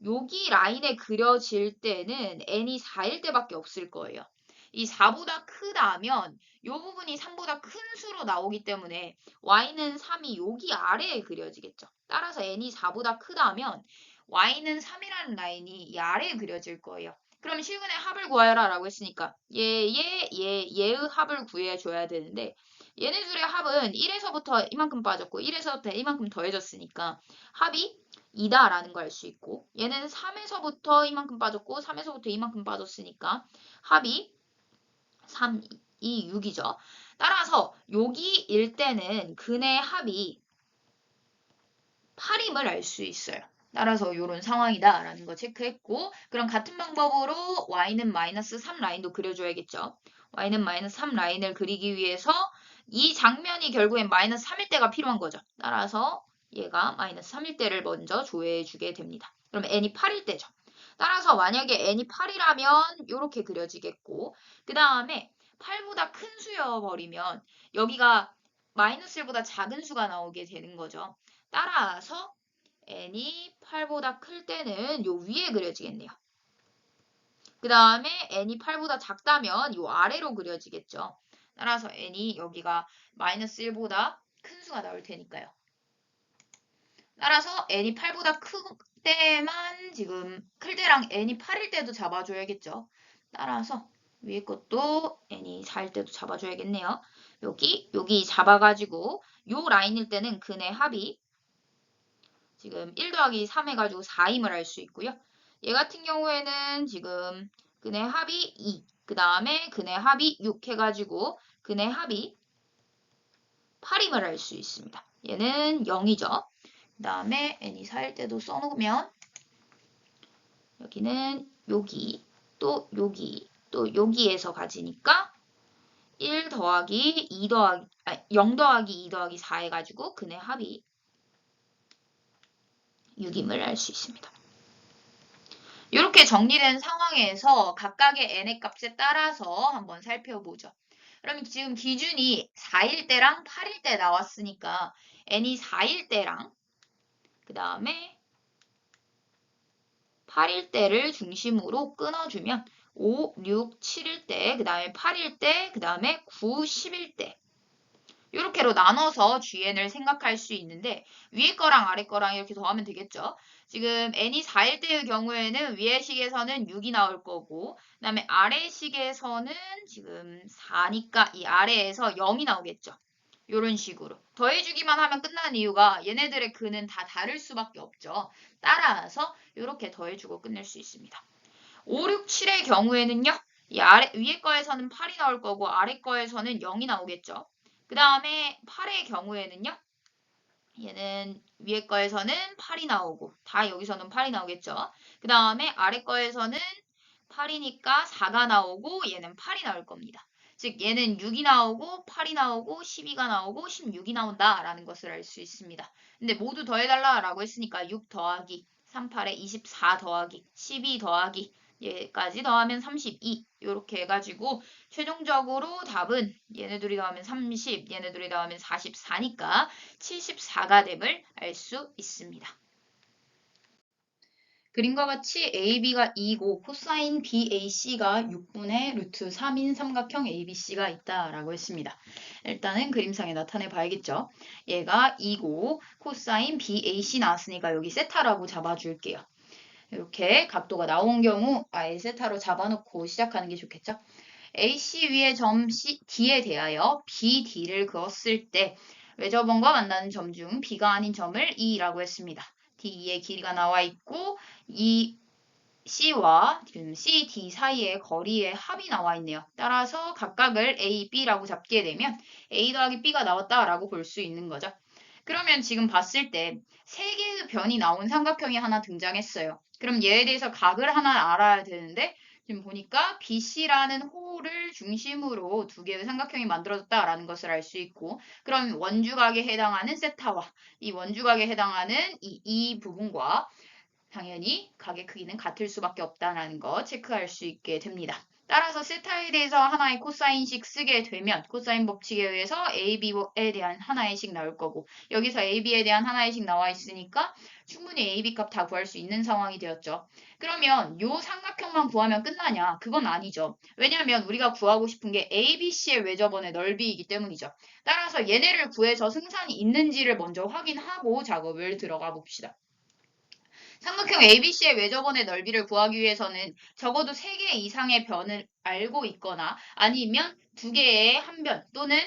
여기 라인에 그려질 때는 n이 4일 때밖에 없을 거예요. 이 4보다 크다면 이 부분이 3보다 큰 수로 나오기 때문에 y는 3이 여기 아래에 그려지겠죠. 따라서 n이 4보다 크다면 y는 3이라는 라인이 이 아래에 그려질 거예요. 그럼 실근의 합을 구하여라 라고 했으니까 얘의 합을 구해줘야 되는데 얘네 둘의 합은 1에서부터 이만큼 빠졌고 1에서부터 이만큼 더해졌으니까 합이 2다라는 걸 알 수 있고 얘는 3에서부터 이만큼 빠졌고 3에서부터 이만큼 빠졌으니까 합이 3, 2, 6이죠. 따라서 여기일 때는 근의 합이 8임을 알 수 있어요. 따라서 이런 상황이다라는 거 체크했고 그럼 같은 방법으로 y는 마이너스 3 라인도 그려줘야겠죠. y는 마이너스 3 라인을 그리기 위해서 이 장면이 결국엔 마이너스 3일 때가 필요한 거죠. 따라서 얘가 마이너스 3일 때를 먼저 조회해주게 됩니다. 그럼 n이 8일 때죠. 따라서 만약에 n이 8이라면 이렇게 그려지겠고 그 다음에 8보다 큰 수여버리면 여기가 마이너스 1보다 작은 수가 나오게 되는 거죠. 따라서 n이 8보다 클 때는 요 위에 그려지겠네요. 그 다음에 n이 8보다 작다면 요 아래로 그려지겠죠. 따라서 n이 여기가 마이너스 1보다 큰 수가 나올 테니까요. 따라서 n이 8보다 큰 때만 지금 클 때랑 n이 8일 때도 잡아줘야겠죠. 따라서 위에 것도 n이 4일 때도 잡아줘야겠네요. 여기 잡아가지고 요 라인일 때는 근의 합이 지금 1 더하기 3 해가지고 4임을 알 수 있고요. 얘 같은 경우에는 지금 근의 합이 2, 그 다음에 근의 합이 6 해가지고 근의 합이 8임을 알 수 있습니다. 얘는 0이죠. 그 다음에 n이 4일 때도 써놓으면 여기는 여기 또 여기 또 여기에서 가지니까 1 더하기 2 더하기 0 더하기 2 더하기 4 해가지고 근의 합이 6임을 알 수 있습니다. 이렇게 정리된 상황에서 각각의 n의 값에 따라서 한번 살펴보죠. 그럼 지금 기준이 4일 때랑 8일 때 나왔으니까 n이 4일 때랑 그 다음에 8일 때를 중심으로 끊어주면 5, 6, 7일 때, 그 다음에 8일 때, 그 다음에 9, 10일 때 이렇게로 나눠서 GN을 생각할 수 있는데 위에 거랑 아래 거랑 이렇게 더하면 되겠죠. 지금 n이 4일 때의 경우에는 위의 식에서는 6이 나올 거고 그 다음에 아래 식에서는 지금 4니까 이 아래에서 0이 나오겠죠. 이런 식으로 더해주기만 하면 끝나는 이유가 얘네들의 근은 다 다를 수밖에 없죠. 따라서 이렇게 더해주고 끝낼 수 있습니다. 5, 6, 7의 경우에는요. 이 위에 거에서는 8이 나올 거고 아래 거에서는 0이 나오겠죠. 그 다음에 8의 경우에는요. 얘는 위에 거에서는 8이 나오고 다 여기서는 8이 나오겠죠. 그 다음에 아래 거에서는 8이니까 4가 나오고 얘는 8이 나올 겁니다. 즉 얘는 6이 나오고 8이 나오고 12가 나오고 16이 나온다라는 것을 알 수 있습니다. 근데 모두 더해달라라고 했으니까 6 더하기 38에 24 더하기 12 더하기 얘까지 더하면 32 이렇게 해가지고 최종적으로 답은 얘네들이 더하면 30, 얘네들이 더하면 44니까 74가 됨을 알 수 있습니다. 그림과 같이 AB가 2고 코사인 BAC가 6분의 루트 3인 삼각형 ABC가 있다라고 했습니다. 일단은 그림상에 나타내 봐야겠죠. 얘가 2고 코사인 BAC 나왔으니까 여기 세타라고 잡아줄게요. 이렇게 각도가 나온 경우 아예 세타로 잡아놓고 시작하는 게 좋겠죠. AC 위의 점 D에 대하여 BD를 그었을 때 외접원과 만나는 점 중 B가 아닌 점을 E라고 했습니다. D의 길이가 나와 있고 이 C와 지금 C, D 사이의 거리의 합이 나와 있네요. 따라서 각각을 A, B라고 잡게 되면 A 더하기 B가 나왔다라고 볼 수 있는 거죠. 그러면 지금 봤을 때 세 개의 변이 나온 삼각형이 하나 등장했어요. 그럼 얘에 대해서 각을 하나 알아야 되는데 지금 보니까 BC라는 호를 중심으로 두 개의 삼각형이 만들어졌다라는 것을 알 수 있고 그럼 원주각에 해당하는 세타와 이 원주각에 해당하는 이 부분과 당연히 각의 크기는 같을 수밖에 없다는 거 체크할 수 있게 됩니다. 따라서 세타에 대해서 하나의 코사인식 쓰게 되면 코사인 법칙에 의해서 AB에 대한 하나의 식 나올 거고 여기서 AB에 대한 하나의 식 나와 있으니까 충분히 AB 값 다 구할 수 있는 상황이 되었죠. 그러면 요 삼각형만 구하면 끝나냐? 그건 아니죠. 왜냐하면 우리가 구하고 싶은 게 ABC의 외접원의 넓이이기 때문이죠. 따라서 얘네를 구해서 승산이 있는지를 먼저 확인하고 작업을 들어가 봅시다. 삼각형 ABC의 외접원의 넓이를 구하기 위해서는 적어도 3개 이상의 변을 알고 있거나 아니면 2개의 한 변 또는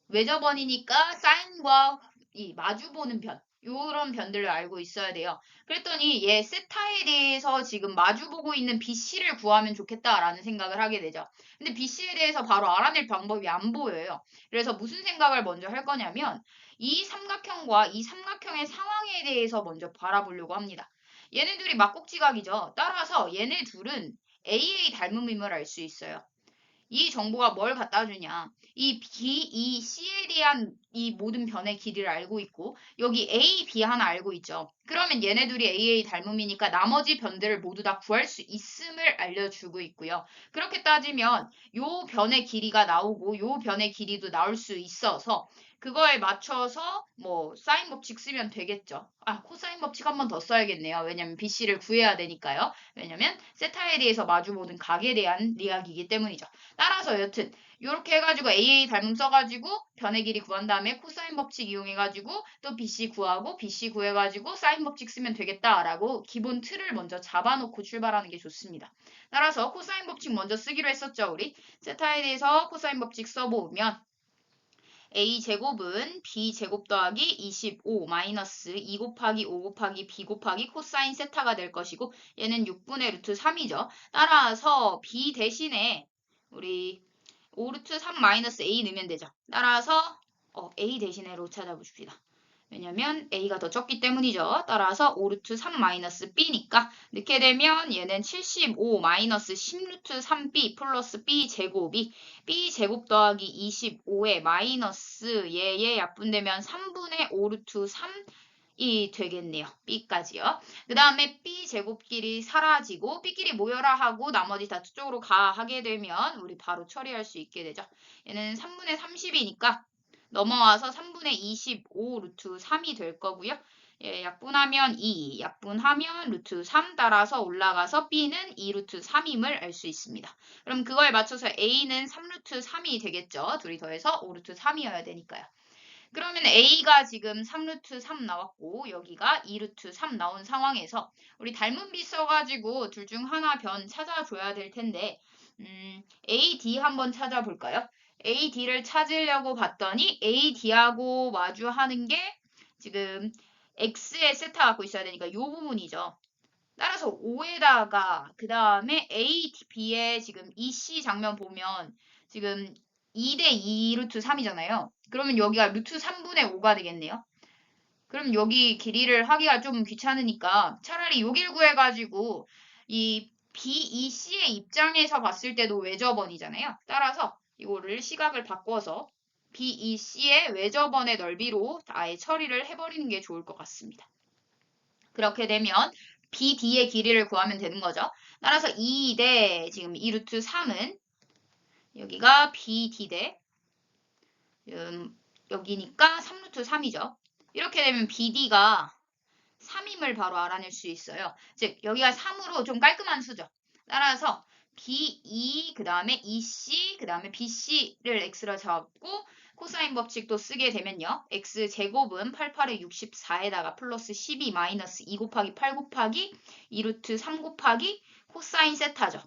외접원이니까 사인과 이 마주보는 변 이런 변들을 알고 있어야 돼요. 그랬더니 얘 세타에 대해서 지금 마주보고 있는 BC를 구하면 좋겠다라는 생각을 하게 되죠. 근데 BC에 대해서 바로 알아낼 방법이 안 보여요. 그래서 무슨 생각을 먼저 할 거냐면 이 삼각형과 이 삼각형의 상황에 대해서 먼저 바라보려고 합니다. 얘네들이 막꼭지각이죠. 따라서 얘네 둘은 AA 닮음임을 알 수 있어요. 이 정보가 뭘 갖다 주냐. 이 B, E, C에 대한 이 모든 변의 길이를 알고 있고 여기 A, B 하나 알고 있죠. 그러면 얘네들이 AA 닮음이니까 나머지 변들을 모두 다 구할 수 있음을 알려주고 있고요. 그렇게 따지면 요 변의 길이가 나오고 요 변의 길이도 나올 수 있어서 그거에 맞춰서 뭐 사인 법칙 쓰면 되겠죠. 아, 코사인 법칙 한 번 더 써야겠네요. 왜냐면 BC를 구해야 되니까요. 왜냐면 세타에 대해서 마주보는 각에 대한 이야기이기 때문이죠. 따라서 여튼 이렇게 해가지고 AA 닮음 써가지고 변의 길이 구한 다음에 코사인 법칙 이용해가지고 또 BC 구하고 BC 구해가지고 사인 법칙 쓰면 되겠다라고 기본 틀을 먼저 잡아놓고 출발하는 게 좋습니다. 따라서 코사인 법칙 먼저 쓰기로 했었죠. 우리 세타에 대해서 코사인 법칙 써보면 a제곱은 b제곱 더하기 25 마이너스 2 곱하기 5 곱하기 b 곱하기 코사인 세타가 될 것이고 얘는 6분의 루트 3이죠. 따라서 b 대신에 우리 5 루트 3 마이너스 a 넣으면 되죠. 따라서 a 대신에 로 찾아봅시다. 왜냐면 a가 더 적기 때문이죠. 따라서 5 루트 3 마이너스 b니까 넣게 되면 얘는 75 마이너스 10 루트 3b 플러스 b 제곱이 b 제곱 더하기 25에 마이너스 얘에 약분되면 3분의 5 루트 3이 되겠네요. b까지요. 그 다음에 b 제곱끼리 사라지고 b끼리 모여라 하고 나머지 다 저쪽으로 가 하게 되면 우리 바로 처리할 수 있게 되죠. 얘는 3분의 30이니까 넘어와서 3분의 25 루트 3이 될 거고요. 예, 약분하면 2, 약분하면 루트 3 따라서 올라가서 b는 2 루트 3임을 알 수 있습니다. 그럼 그거에 맞춰서 a는 3 루트 3이 되겠죠. 둘이 더해서 5 루트 3이어야 되니까요. 그러면 a가 지금 3 루트 3 나왔고 여기가 2 루트 3 나온 상황에서 우리 닮은 비 써가지고 둘 중 하나 변 찾아줘야 될 텐데 AD 한번 찾아볼까요? AD를 찾으려고 봤더니 AD하고 마주하는 게 지금 X의 세타 갖고 있어야 되니까 이 부분이죠. 따라서 5에다가 그 다음에 AB의 지금 EC 장면 보면 지금 2대 2 루트 3이잖아요. 그러면 여기가 루트 3분의 5가 되겠네요. 그럼 여기 길이를 하기가 좀 귀찮으니까 차라리 여길 구해가지고 이 BEC의 입장에서 봤을 때도 외접원이잖아요. 따라서 이거를 시각을 바꿔서 BEC의 외접원의 넓이로 아예 처리를 해버리는 게 좋을 것 같습니다. 그렇게 되면 BD의 길이를 구하면 되는 거죠. 따라서 2 대 지금 2 루트 3은 여기가 BD 대 여기니까 3 루트 3이죠. 이렇게 되면 BD가 3임을 바로 알아낼 수 있어요. 즉 여기가 3으로 좀 깔끔한 수죠. 따라서 BE 그 다음에 EC 그 다음에 BC를 x로 잡고 코사인 법칙도 쓰게 되면요. x제곱은 88의 64에다가 플러스 12 마이너스 2 곱하기 8 곱하기 2 루트 3 곱하기 코사인 세타죠.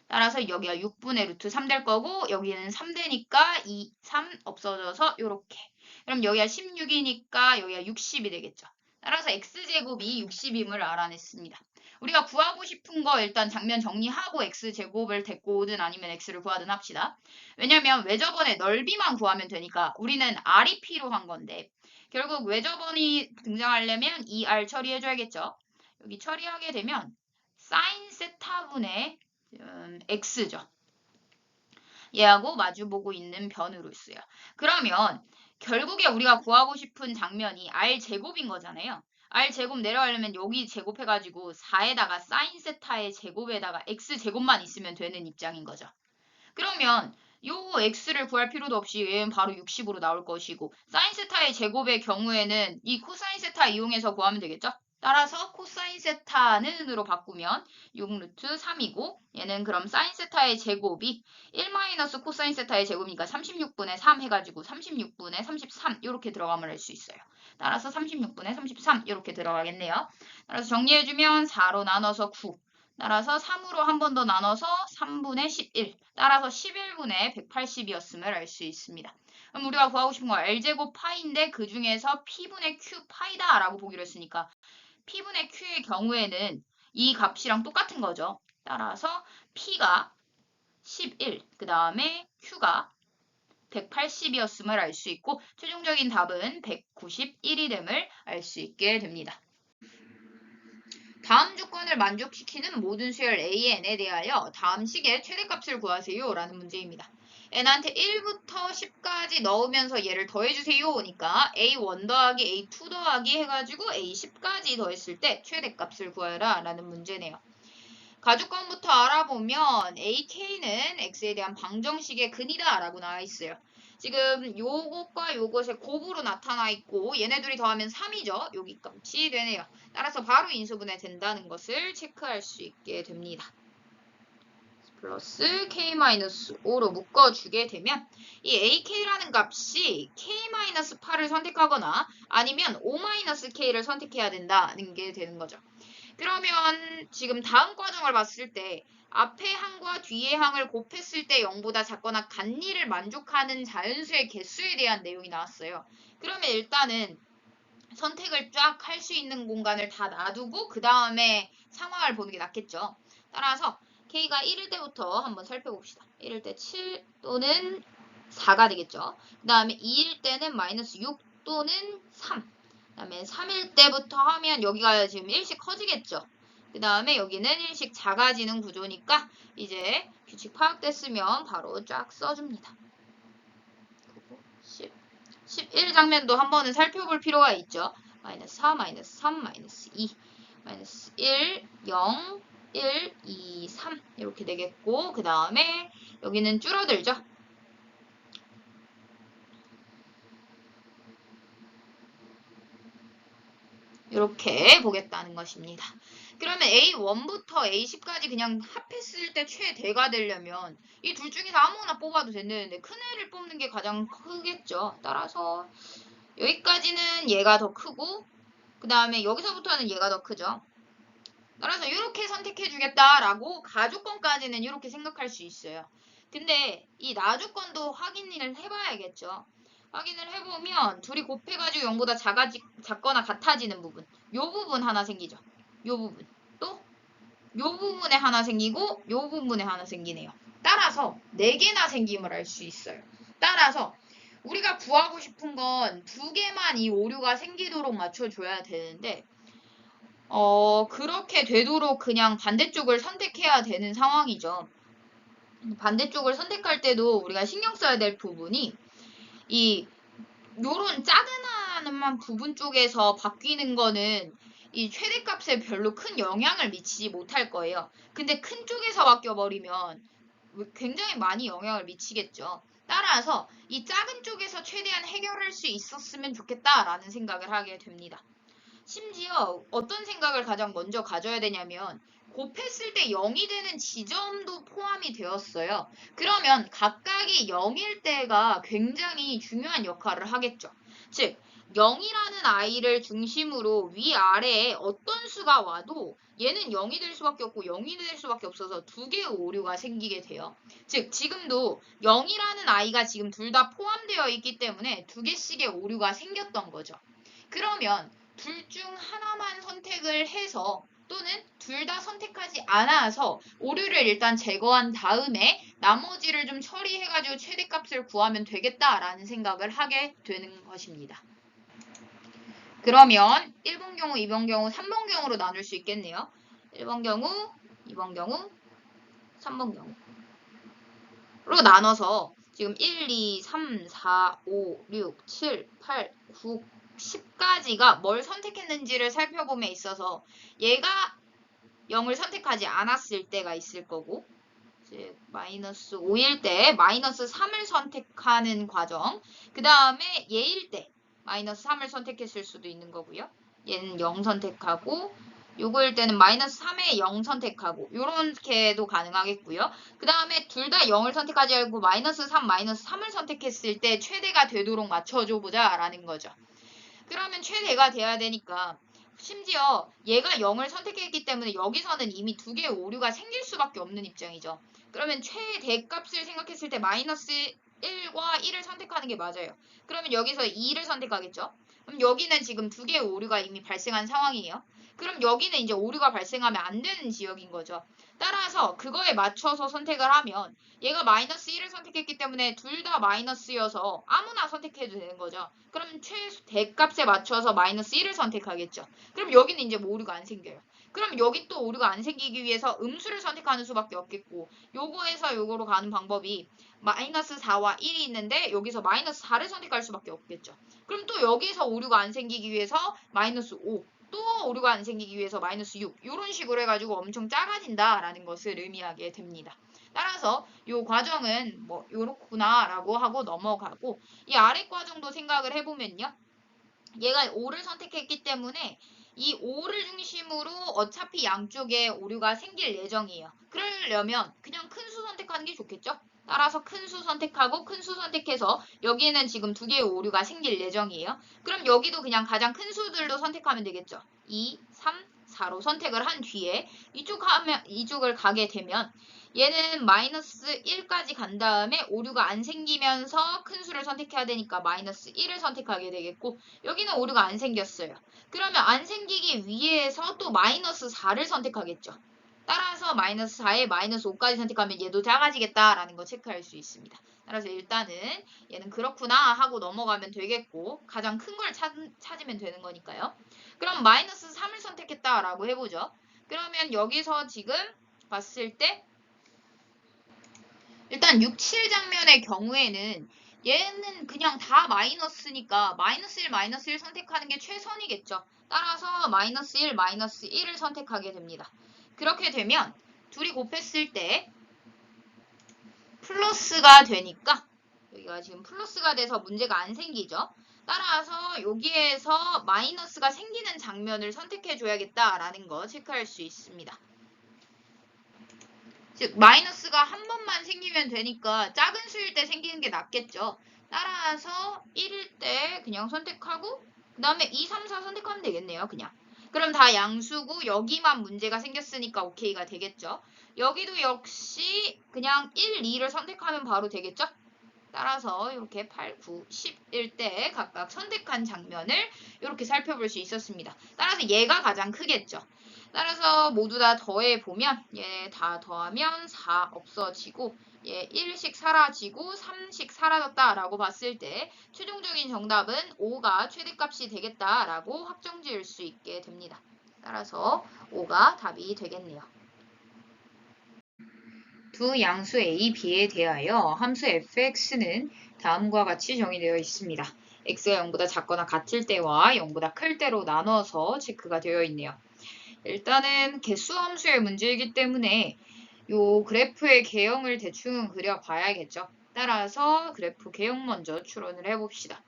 따라서 여기가 6분의 루트 3 될 거고 여기는 3 되니까 2, 3 없어져서 요렇게. 그럼 여기가 16이니까 여기가 60이 되겠죠. 따라서 x제곱이 60임을 알아냈습니다. 우리가 구하고 싶은 거 일단 장면 정리하고 x제곱을 데리고 오든 아니면 x를 구하든 합시다. 왜냐면 외접원의 넓이만 구하면 되니까 우리는 r이 필요한 건데 결국 외접원이 등장하려면 이 r 처리해줘야겠죠. 여기 처리하게 되면 사인 세타분의 x죠. 얘하고 마주보고 있는 변으로있어요. 그러면 결국에 우리가 구하고 싶은 장면이 r제곱인 거잖아요. r제곱 내려가려면 여기 제곱해가지고 4에다가 사인 세타의 제곱에다가 x제곱만 있으면 되는 입장인 거죠. 그러면 요 x를 구할 필요도 없이 얘는 바로 60으로 나올 것이고 사인 세타의 제곱의 경우에는 이 코사인 세타 이용해서 구하면 되겠죠? 따라서 코사인 세타는으로 바꾸면 6 루트 3이고 얘는 그럼 사인 세타의 제곱이 1 마이너스 코사인 세타의 제곱이니까 36분의 3 해가지고 36분의 33 이렇게 들어가면 할 수 있어요. 따라서 36분의 33 이렇게 들어가겠네요. 따라서 정리해주면 4로 나눠서 9. 따라서 3으로 한 번 더 나눠서 3분의 11. 따라서 11분의 180이었음을 알 수 있습니다. 그럼 우리가 구하고 싶은 거 L제곱 파이인데 그 중에서 P분의 Q 파이다 라고 보기로 했으니까 P분의 Q의 경우에는 이 값이랑 똑같은 거죠. 따라서 P가 11, 그 다음에 Q가 180이었음을 알 수 있고 최종적인 답은 191이 됨을 알 수 있게 됩니다. 다음 조건을 만족시키는 모든 수열 AN에 대하여 다음 식의 최대값을 구하세요 라는 문제입니다. n한테 1부터 10까지 넣으면서 얘를 더해주세요 니까 A1 더하기 A2 더하기 해가지고 A10까지 더했을 때 최대값을 구하라 라는 문제네요. 가주권부터 알아보면 AK는 X에 대한 방정식의 근이다 라고 나와 있어요. 지금 요것과 요것의 곱으로 나타나 있고 얘네들이 더하면 3이죠. 여기 값이 되네요. 따라서 바로 인수분해 된다는 것을 체크할 수 있게 됩니다. 플러스 K-5로 묶어주게 되면 이 AK라는 값이 K-8을 선택하거나 아니면 O-K를 선택해야 된다는 게 되는 거죠. 그러면 지금 다음 과정을 봤을 때 앞의 항과 뒤의 항을 곱했을 때 0보다 작거나 같니를 만족하는 자연수의 개수에 대한 내용이 나왔어요. 그러면 일단은 선택을 쫙 할 수 있는 공간을 다 놔두고 그 다음에 상황을 보는 게 낫겠죠. 따라서 K가 1일 때부터 한번 살펴봅시다. 1일 때 7 또는 4가 되겠죠. 그 다음에 2일 때는 마이너스 6 또는 3. 그 다음에 3일 때부터 하면 여기가 지금 1씩 커지겠죠. 그 다음에 여기는 1씩 작아지는 구조니까 이제 규칙 파악됐으면 바로 쫙 써줍니다. 11 장면도 한 번은 살펴볼 필요가 있죠. 마이너스 4, 마이너스 3, 마이너스 2, 마이너스 1, 0, 1, 2, 3 이렇게 되겠고 그 다음에 여기는 줄어들죠. 이렇게 보겠다는 것입니다. 그러면 A1부터 A10까지 그냥 합했을 때 최대가 되려면 이 둘 중에서 아무거나 뽑아도 되는데 큰 애를 뽑는 게 가장 크겠죠. 따라서 여기까지는 얘가 더 크고 그 다음에 여기서부터는 얘가 더 크죠. 따라서 이렇게 선택해 주겠다라고 가주권까지는 이렇게 생각할 수 있어요. 근데 이 나주권도 확인을 해봐야겠죠. 확인을 해보면 둘이 곱해가지고 0보다 작거나 같아지는 부분 요 부분 하나 생기죠. 요 부분 또 요 부분에 하나 생기고 요 부분에 하나 생기네요. 따라서 4개나 생김을 알 수 있어요. 따라서 우리가 구하고 싶은 건 2개만 이 오류가 생기도록 맞춰줘야 되는데 그렇게 되도록 그냥 반대쪽을 선택해야 되는 상황이죠. 반대쪽을 선택할 때도 우리가 신경 써야 될 부분이 요런 작은 부분 쪽에서 바뀌는 거는 이 최대값에 별로 큰 영향을 미치지 못할 거예요. 근데 큰 쪽에서 바뀌어버리면 굉장히 많이 영향을 미치겠죠. 따라서 이 작은 쪽에서 최대한 해결할 수 있었으면 좋겠다라는 생각을 하게 됩니다. 심지어 어떤 생각을 가장 먼저 가져야 되냐면 곱했을 때 0이 되는 지점도 포함이 되었어요. 그러면 각각이 0일 때가 굉장히 중요한 역할을 하겠죠. 즉 0이라는 아이를 중심으로 위아래에 어떤 수가 와도 얘는 0이 될 수밖에 없고 0이 될 수밖에 없어서 두 개의 오류가 생기게 돼요. 즉 지금도 0이라는 아이가 지금 둘 다 포함되어 있기 때문에 두 개씩의 오류가 생겼던 거죠. 그러면 둘 중 하나만 선택을 해서 또는 둘 다 선택하지 않아서 오류를 일단 제거한 다음에 나머지를 좀 처리해가지고 최대값을 구하면 되겠다라는 생각을 하게 되는 것입니다. 그러면 1번 경우, 2번 경우, 3번 경우로 나눌 수 있겠네요. 1번 경우, 2번 경우, 3번 경우로 나눠서 지금 1, 2, 3, 4, 5, 6, 7, 8, 9, 10까지가 뭘 선택했는지를 살펴봄에 있어서 얘가 0을 선택하지 않았을 때가 있을 거고 즉 마이너스 5일 때 마이너스 3을 선택하는 과정 그 다음에 얘일 때 마이너스 3을 선택했을 수도 있는 거고요. 얘는 0 선택하고 요거일 때는 마이너스 3에 0 선택하고 요렇게도 가능하겠고요. 그 다음에 둘 다 0을 선택하지 않고 마이너스 3, 마이너스 3을 선택했을 때 최대가 되도록 맞춰줘 보자 라는 거죠. 그러면 최대가 돼야 되니까 심지어 얘가 0을 선택했기 때문에 여기서는 이미 두 개의 오류가 생길 수밖에 없는 입장이죠. 그러면 최대값을 생각했을 때 마이너스 1과 1을 선택하는 게 맞아요. 그러면 여기서 2를 선택하겠죠. 그럼 여기는 지금 두 개의 오류가 이미 발생한 상황이에요. 그럼 여기는 이제 오류가 발생하면 안 되는 지역인 거죠. 따라서 그거에 맞춰서 선택을 하면 얘가 마이너스 1을 선택했기 때문에 둘 다 마이너스여서 아무나 선택해도 되는 거죠. 그럼 최대값에 맞춰서 마이너스 1을 선택하겠죠. 그럼 여기는 이제 뭐 오류가 안 생겨요. 그럼 여기 또 오류가 안 생기기 위해서 음수를 선택하는 수밖에 없겠고 요거에서 요거로 가는 방법이 마이너스 4와 1이 있는데 여기서 마이너스 4를 선택할 수밖에 없겠죠. 그럼 또 여기서 오류가 안 생기기 위해서 마이너스 5, 또 오류가 안 생기기 위해서 마이너스 6 이런 식으로 해가지고 엄청 작아진다라는 것을 의미하게 됩니다. 따라서 이 과정은 뭐 요렇구나라고 하고 넘어가고 이 아래 과정도 생각을 해보면요. 얘가 5를 선택했기 때문에 이 5를 중심으로 어차피 양쪽에 오류가 생길 예정이에요. 그러려면 그냥 큰 수 선택하는 게 좋겠죠? 따라서 큰 수 선택하고 큰 수 선택해서 여기에는 지금 두 개의 오류가 생길 예정이에요. 그럼 여기도 그냥 가장 큰 수들로 선택하면 되겠죠? 2, 3, 4로 선택을 한 뒤에 이쪽을 가게 되면 얘는 마이너스 1까지 간 다음에 오류가 안 생기면서 큰 수를 선택해야 되니까 마이너스 1을 선택하게 되겠고 여기는 오류가 안 생겼어요. 그러면 안 생기기 위해서 또 마이너스 4를 선택하겠죠. 따라서 마이너스 4에 마이너스 5까지 선택하면 얘도 작아지겠다라는 거 체크할 수 있습니다. 따라서 일단은 얘는 그렇구나 하고 넘어가면 되겠고 가장 큰 걸 찾으면 되는 거니까요. 그럼 마이너스 3을 선택했다라고 해보죠. 그러면 여기서 지금 봤을 때 일단 6, 7 장면의 경우에는 얘는 그냥 다 마이너스니까 마이너스 1, 마이너스 1 선택하는 게 최선이겠죠. 따라서 마이너스 1, 마이너스 1을 선택하게 됩니다. 그렇게 되면 둘이 곱했을 때 플러스가 되니까 여기가 지금 플러스가 돼서 문제가 안 생기죠. 따라서 여기에서 마이너스가 생기는 장면을 선택해 줘야겠다라는 거 체크할 수 있습니다. 즉 마이너스가 한 번만 생기면 되니까 작은 수일 때 생기는 게 낫겠죠. 따라서 1일 때 그냥 선택하고 그 다음에 2, 3, 4 선택하면 되겠네요. 그냥. 그럼 다 양수고 여기만 문제가 생겼으니까 오케이가 되겠죠. 여기도 역시 그냥 1, 2를 선택하면 바로 되겠죠. 따라서 이렇게 8, 9, 10일 때 각각 선택한 장면을 이렇게 살펴볼 수 있었습니다. 따라서 얘가 가장 크겠죠. 따라서 모두 다 더해보면 얘 다 더하면 4 없어지고 얘 1씩 사라지고 3씩 사라졌다라고 봤을 때 최종적인 정답은 5가 최대값이 되겠다라고 확정 지을 수 있게 됩니다. 따라서 5가 답이 되겠네요. 두 양수 a, b에 대하여 함수 fx는 다음과 같이 정의되어 있습니다. x가 0보다 작거나 같을 때와 0보다 클 때로 나눠서 체크가 되어 있네요. 일단은 개수 함수의 문제이기 때문에 요 그래프의 개형을 대충 그려봐야겠죠. 따라서 그래프 개형 먼저 추론을 해봅시다.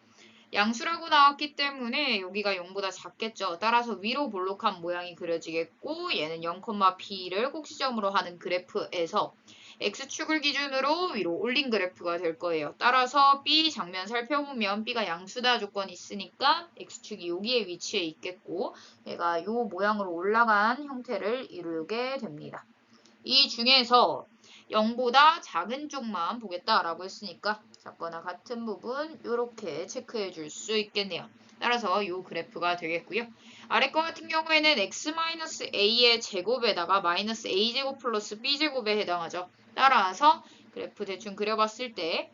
양수라고 나왔기 때문에 여기가 0보다 작겠죠. 따라서 위로 볼록한 모양이 그려지겠고 얘는 0,b를 꼭지점으로 하는 그래프에서 x축을 기준으로 위로 올린 그래프가 될 거예요. 따라서 b 장면 살펴보면 b가 양수다 조건이 있으니까 x축이 여기에 위치해 있겠고 얘가 이 모양으로 올라간 형태를 이루게 됩니다. 이 중에서 0보다 작은 쪽만 보겠다라고 했으니까 작거나 같은 부분 이렇게 체크해 줄 수 있겠네요. 따라서 이 그래프가 되겠고요. 아래 거 같은 경우에는 x-a의 제곱에다가 마이너스 a제곱 플러스 b제곱에 해당하죠. 따라서 그래프 대충 그려봤을 때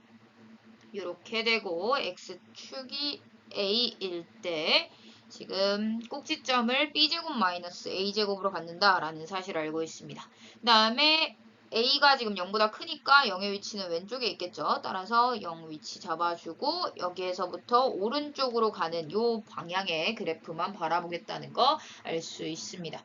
이렇게 되고 x축이 a일 때 지금 꼭지점을 b제곱 마이너스 a제곱으로 갖는다라는 사실을 알고 있습니다. 그 다음에 a가 지금 0보다 크니까 0의 위치는 왼쪽에 있겠죠. 따라서 0 위치 잡아주고 여기에서부터 오른쪽으로 가는 이 방향의 그래프만 바라보겠다는 거 알 수 있습니다.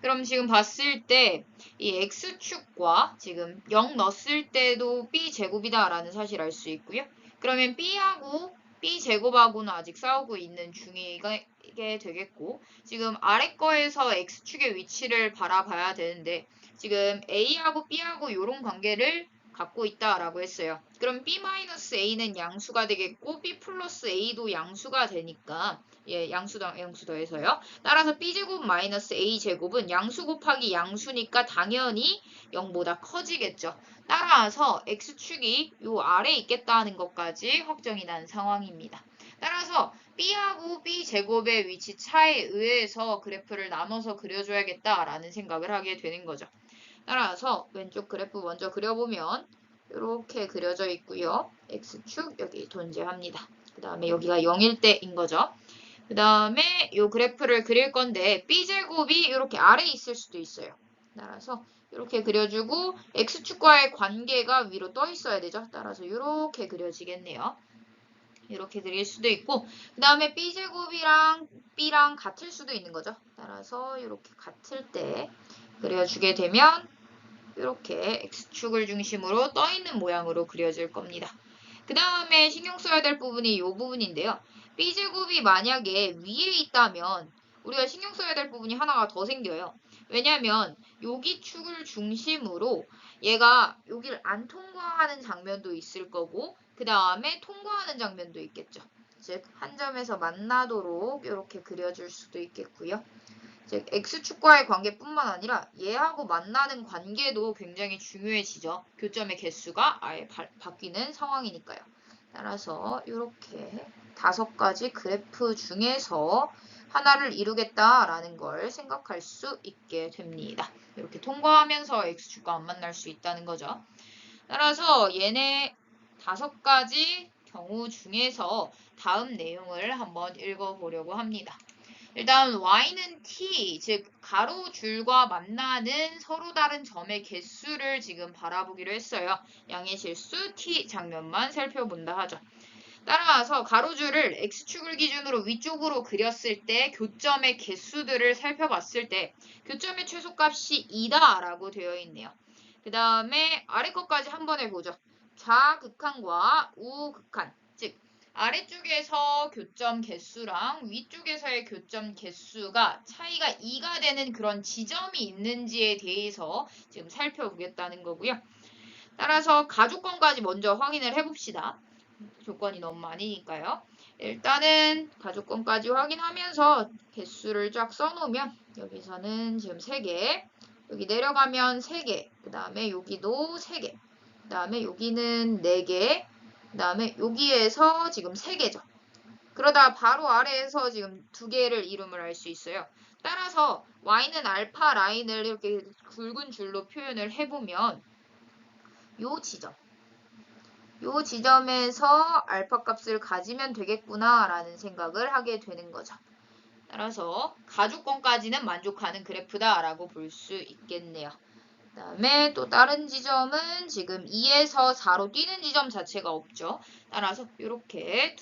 그럼 지금 봤을 때 이 x축과 지금 0 넣었을 때도 b제곱이다 라는 사실 알 수 있고요. 그러면 b하고 b제곱하고는 아직 싸우고 있는 중이게 되겠고 지금 아래 거에서 x축의 위치를 바라봐야 되는데 지금 a하고 b하고 이런 관계를 갖고 있다라고 했어요. 그럼 b-a는 양수가 되겠고 b 플러스 a도 양수가 되니까 양수 더해서요. 따라서 b제곱 마이너스 a제곱은 양수 곱하기 양수니까 당연히 0보다 커지겠죠. 따라서 x축이 요 아래에 있겠다는 것까지 확정이 난 상황입니다. 따라서 b하고 b제곱의 위치 차에 의해서 그래프를 나눠서 그려줘야겠다라는 생각을 하게 되는 거죠. 따라서 왼쪽 그래프 먼저 그려보면 이렇게 그려져 있고요. x축 여기 존재합니다. 그 다음에 여기가 0일 때인 거죠. 그 다음에 이 그래프를 그릴 건데 b제곱이 이렇게 아래에 있을 수도 있어요. 따라서 이렇게 그려주고 x축과의 관계가 위로 떠 있어야 되죠. 따라서 이렇게 그려지겠네요. 이렇게 그릴 수도 있고 그 다음에 b제곱이랑 b랑 같을 수도 있는 거죠. 따라서 이렇게 같을 때 그려주게 되면 이렇게 x축을 중심으로 떠 있는 모양으로 그려질 겁니다. 그 다음에 신경 써야 될 부분이 이 부분인데요. b제곱이 만약에 위에 있다면 우리가 신경 써야 될 부분이 하나가 더 생겨요. 왜냐면 여기 축을 중심으로 얘가 여기를 안 통과하는 장면도 있을 거고 그 다음에 통과하는 장면도 있겠죠. 즉 한 점에서 만나도록 이렇게 그려줄 수도 있겠고요. 즉 x축과의 관계뿐만 아니라 얘하고 만나는 관계도 굉장히 중요해지죠. 교점의 개수가 아예 바뀌는 상황이니까요. 따라서 이렇게 5가지 그래프 중에서 하나를 이루겠다라는 걸 생각할 수 있게 됩니다. 이렇게 통과하면서 x축과 안 만날 수 있다는 거죠. 따라서 얘네 5가지 경우 중에서 다음 내용을 한번 읽어보려고 합니다. 일단 y는 t, 즉 가로줄과 만나는 서로 다른 점의 개수를 지금 바라보기로 했어요. 양의 실수 t 장면만 살펴본다 하죠. 따라서 가로줄을 x축을 기준으로 위쪽으로 그렸을 때 교점의 개수들을 살펴봤을 때 교점의 최소값이 2다 라고 되어 있네요. 그 다음에 아래 것까지 한번 해보죠. 좌극한과 우극한, 즉 아래쪽에서 교점 개수랑 위쪽에서의 교점 개수가 차이가 2가 되는 그런 지점이 있는지에 대해서 지금 살펴보겠다는 거고요. 따라서 가족권까지 먼저 확인을 해봅시다. 조건이 너무 많으니까요. 일단은 가족권까지 확인하면서 개수를 쫙 써놓으면 여기서는 지금 3개, 여기 내려가면 3개, 그 다음에 여기도 3개, 그 다음에 여기는 4개, 그 다음에 여기에서 지금 3개죠. 그러다 바로 아래에서 지금 2개를 이름을 알 수 있어요. 따라서 y는 알파 라인을 이렇게 굵은 줄로 표현을 해보면 요 지점에서 알파 값을 가지면 되겠구나 라는 생각을 하게 되는 거죠. 따라서 가족권까지는 만족하는 그래프다 라고 볼 수 있겠네요. 그 다음에 또 다른 지점은 지금 2에서 4로 뛰는 지점 자체가 없죠. 따라서 이렇게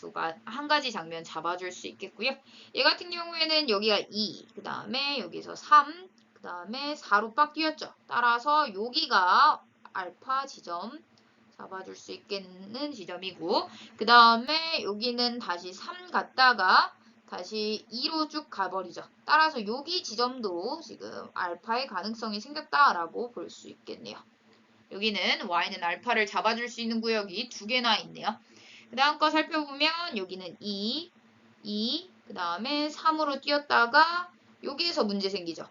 한 가지 장면 잡아줄 수 있겠고요. 얘 같은 경우에는 여기가 2, 그 다음에 여기서 3, 그 다음에 4로 빡 뛰었죠. 따라서 여기가 알파 지점 잡아줄 수 있겠는 지점이고, 그 다음에 여기는 다시 3 갔다가 다시 2로 쭉 가버리죠. 따라서 여기 지점도 지금 알파의 가능성이 생겼다라고 볼 수 있겠네요. 여기는 y는 알파를 잡아줄 수 있는 구역이 두 개나 있네요. 그 다음 거 살펴보면 여기는 2, 그 다음에 3으로 뛰었다가 여기에서 문제 생기죠.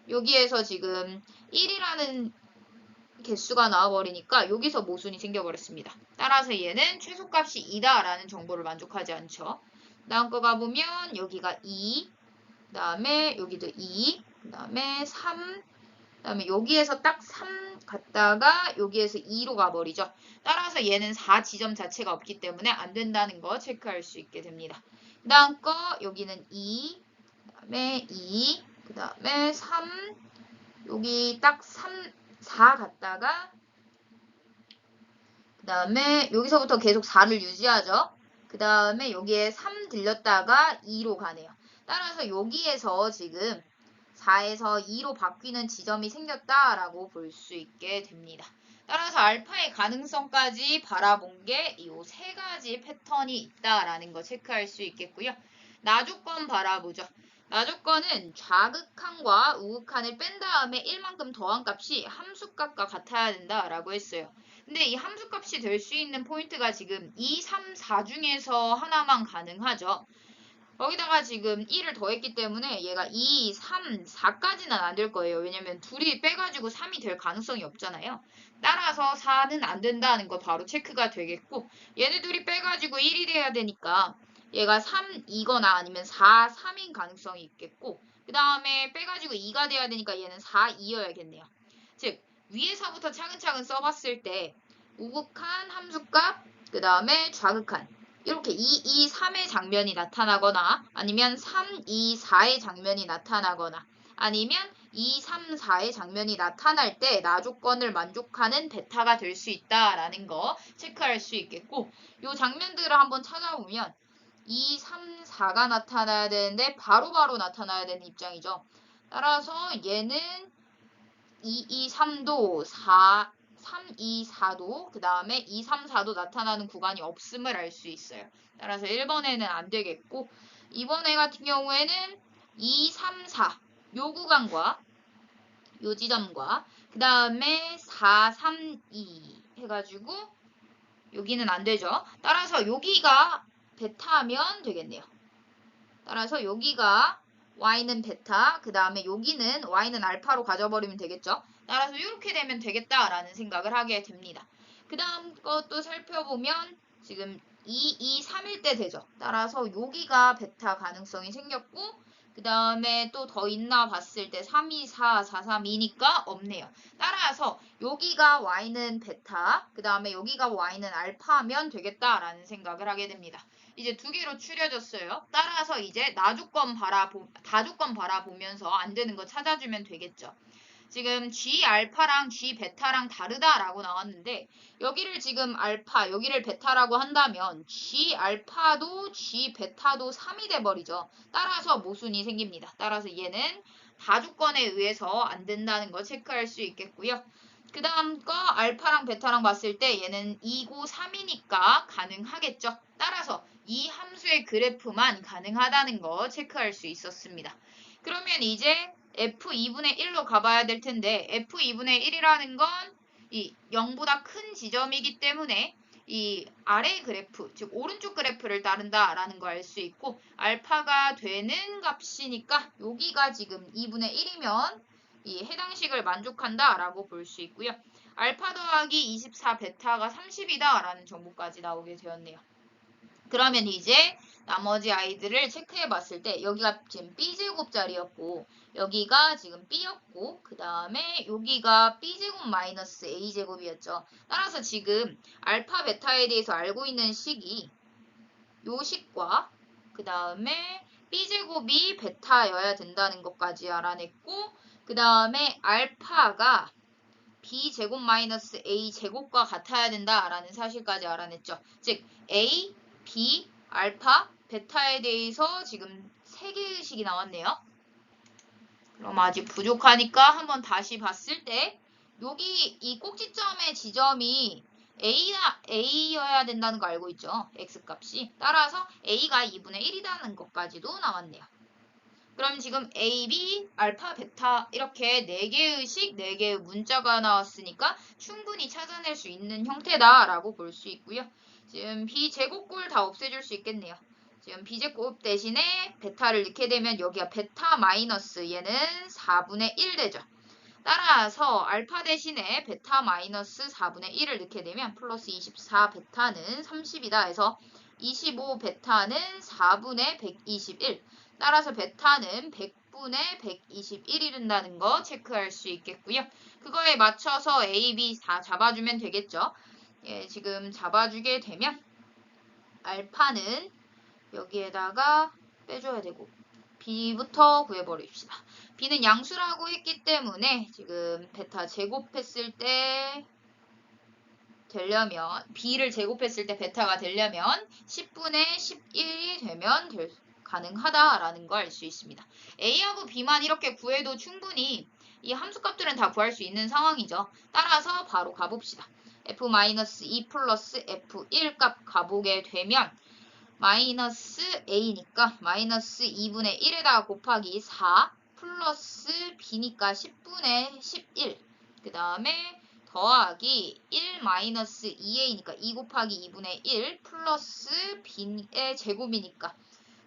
여기에서 지금 1이라는 개수가 나와버리니까 여기서 모순이 생겨버렸습니다. 따라서 얘는 최소값이 2다라는 정보를 만족하지 않죠. 다음 거 가보면 여기가 2, 그 다음에 여기도 2, 그 다음에 3, 그 다음에 여기에서 딱 3 갔다가 여기에서 2로 가버리죠. 따라서 얘는 4지점 자체가 없기 때문에 안 된다는 거 체크할 수 있게 됩니다. 그 다음 거 여기는 2, 그 다음에 2, 그 다음에 3, 여기 딱 4 갔다가 그 다음에 여기서부터 계속 4를 유지하죠. 그 다음에 여기에 3 들렸다가 2로 가네요. 따라서 여기에서 지금 4에서 2로 바뀌는 지점이 생겼다라고 볼 수 있게 됩니다. 따라서 알파의 가능성까지 바라본 게 이 세 가지 패턴이 있다라는 거 체크할 수 있겠고요. 나조건 바라보죠. 나조건은 좌극한과 우극한을 뺀 다음에 1만큼 더한 값이 함수값과 같아야 된다라고 했어요. 근데 이 함수값이 될 수 있는 포인트가 지금 2, 3, 4 중에서 하나만 가능하죠. 거기다가 지금 1을 더했기 때문에 얘가 2, 3, 4까지는 안 될 거예요. 왜냐면 둘이 빼가지고 3이 될 가능성이 없잖아요. 따라서 4는 안 된다는 거 바로 체크가 되겠고, 얘네 둘이 빼가지고 1이 돼야 되니까 얘가 3, 2거나 아니면 4, 3인 가능성이 있겠고, 그 다음에 빼가지고 2가 돼야 되니까 얘는 4, 2여야겠네요. 즉 위에서부터 차근차근 써봤을 때 우극한 함수값, 그 다음에 좌극한 이렇게 2, 2, 3의 장면이 나타나거나 아니면 3, 2, 4의 장면이 나타나거나 아니면 2, 3, 4의 장면이 나타날 때 나조건을 만족하는 베타가 될 수 있다라는 거 체크할 수 있겠고, 이 장면들을 한번 찾아보면 2, 3, 4가 나타나야 되는데 바로바로 나타나야 되는 입장이죠. 따라서 얘는 2, 2, 3도 3, 2, 4도 그 다음에 2, 3, 4도 나타나는 구간이 없음을 알 수 있어요. 따라서 1번에는 안 되겠고 2번 애 같은 경우에는 2, 3, 4 요 구간과 요 지점과 그 다음에 4, 3, 2 해가지고 여기는 안 되죠. 따라서 여기가 베타면 되겠네요. 따라서 여기가 y는 베타, 그 다음에 여기는 y는 알파로 가져버리면 되겠죠. 따라서 이렇게 되면 되겠다라는 생각을 하게 됩니다. 그 다음 것도 살펴보면 지금 2, 2, 3일 때 되죠. 따라서 여기가 베타 가능성이 생겼고 그 다음에 또 더 있나 봤을 때 3, 2, 4, 4, 3, 2니까 없네요. 따라서 여기가 y는 베타, 그 다음에 여기가 y는 알파면 되겠다라는 생각을 하게 됩니다. 이제 두 개로 추려졌어요. 따라서 이제 다조건 바라보면서 안 되는 거 찾아주면 되겠죠. 지금 G 알파랑 G 베타랑 다르다라고 나왔는데 여기를 지금 알파, 여기를 베타라고 한다면 G 알파도 G 베타도 3이 돼버리죠. 따라서 모순이 생깁니다. 따라서 얘는 다조건에 의해서 안 된다는 거 체크할 수 있겠고요. 그 다음 거 알파랑 베타랑 봤을 때 얘는 2고 3이니까 가능하겠죠. 따라서 이 함수의 그래프만 가능하다는 거 체크할 수 있었습니다. 그러면 이제 f2분의 1로 가봐야 될 텐데 f2분의 1이라는 건 이 0보다 큰 지점이기 때문에 이 아래 그래프, 즉 오른쪽 그래프를 따른다라는 거 알 수 있고 알파가 되는 값이니까 여기가 지금 2분의 1이면 이 해당식을 만족한다라고 볼 수 있고요. 알파 더하기 24 베타가 30이다 라는 정보까지 나오게 되었네요. 그러면 이제 나머지 아이들을 체크해 봤을 때 여기가 지금 b제곱짜리였고 여기가 지금 b였고 그 다음에 여기가 b제곱 마이너스 a제곱이었죠. 따라서 지금 알파 베타에 대해서 알고 있는 식이 요 식과 그 다음에 b제곱이 베타여야 된다는 것까지 알아냈고 그 다음에 알파가 b제곱 마이너스 a제곱과 같아야 된다라는 사실까지 알아냈죠. 즉 a, b, 알파, 베타에 대해서 지금 3개의 의식이 나왔네요. 그럼 아직 부족하니까 한번 다시 봤을 때 여기 이 꼭지점의 지점이 A여야 된다는 거 알고 있죠? X값이. 따라서 A가 2분의 1이라는 것까지도 나왔네요. 그럼 지금 A, B, 알파, 베타 이렇게 4개의 식, 4개의 문자가 나왔으니까 충분히 찾아낼 수 있는 형태다라고 볼 수 있고요. 지금 B제곱꼴 다 없애줄 수 있겠네요. 지금 B제곱 대신에 베타를 넣게 되면 여기가 베타 마이너스 얘는 4분의 1 되죠. 따라서 알파 대신에 베타 마이너스 4분의 1을 넣게 되면 플러스 24 베타는 30이다 해서 25 베타는 4분의 121. 따라서 베타는 100분의 121이 된다는 거 체크할 수 있겠고요. 그거에 맞춰서 A, B 다 잡아주면 되겠죠. 예, 지금 잡아주게 되면 알파는 여기에다가 빼줘야 되고 B부터 구해버립시다. B는 양수라고 했기 때문에 지금 베타 제곱했을 때 되려면 B를 제곱했을 때 베타가 되려면 10분의 11이 되면 가능하다라는 걸 알 수 있습니다. A하고 B만 이렇게 구해도 충분히 이 함수값들은 다 구할 수 있는 상황이죠. 따라서 바로 가봅시다. F-2 플러스 F1 값 가보게 되면 마이너스 A니까 마이너스 2분의 1에다가 곱하기 4 플러스 B니까 10분의 11. 그 다음에 더하기 1 마이너스 2A니까 2 곱하기 2분의 1 플러스 B의 제곱이니까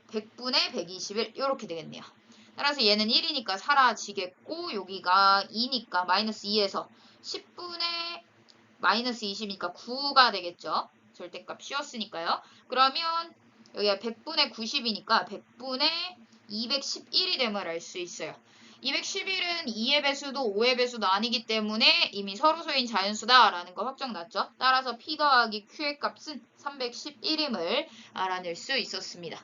100분의 121 이렇게 되겠네요. 따라서 얘는 1이니까 사라지겠고 여기가 2니까 마이너스 2에서 10분의 마이너스 20이니까 9가 되겠죠. 절대값 씌웠으니까요. 그러면 여기가 100분의 90이니까 100분의 211이 됨을 알 수 있어요. 211은 2의 배수도 5의 배수도 아니기 때문에 이미 서로소인 자연수다라는 거 확정났죠. 따라서 P 더하기 Q의 값은 311임을 알아낼 수 있었습니다.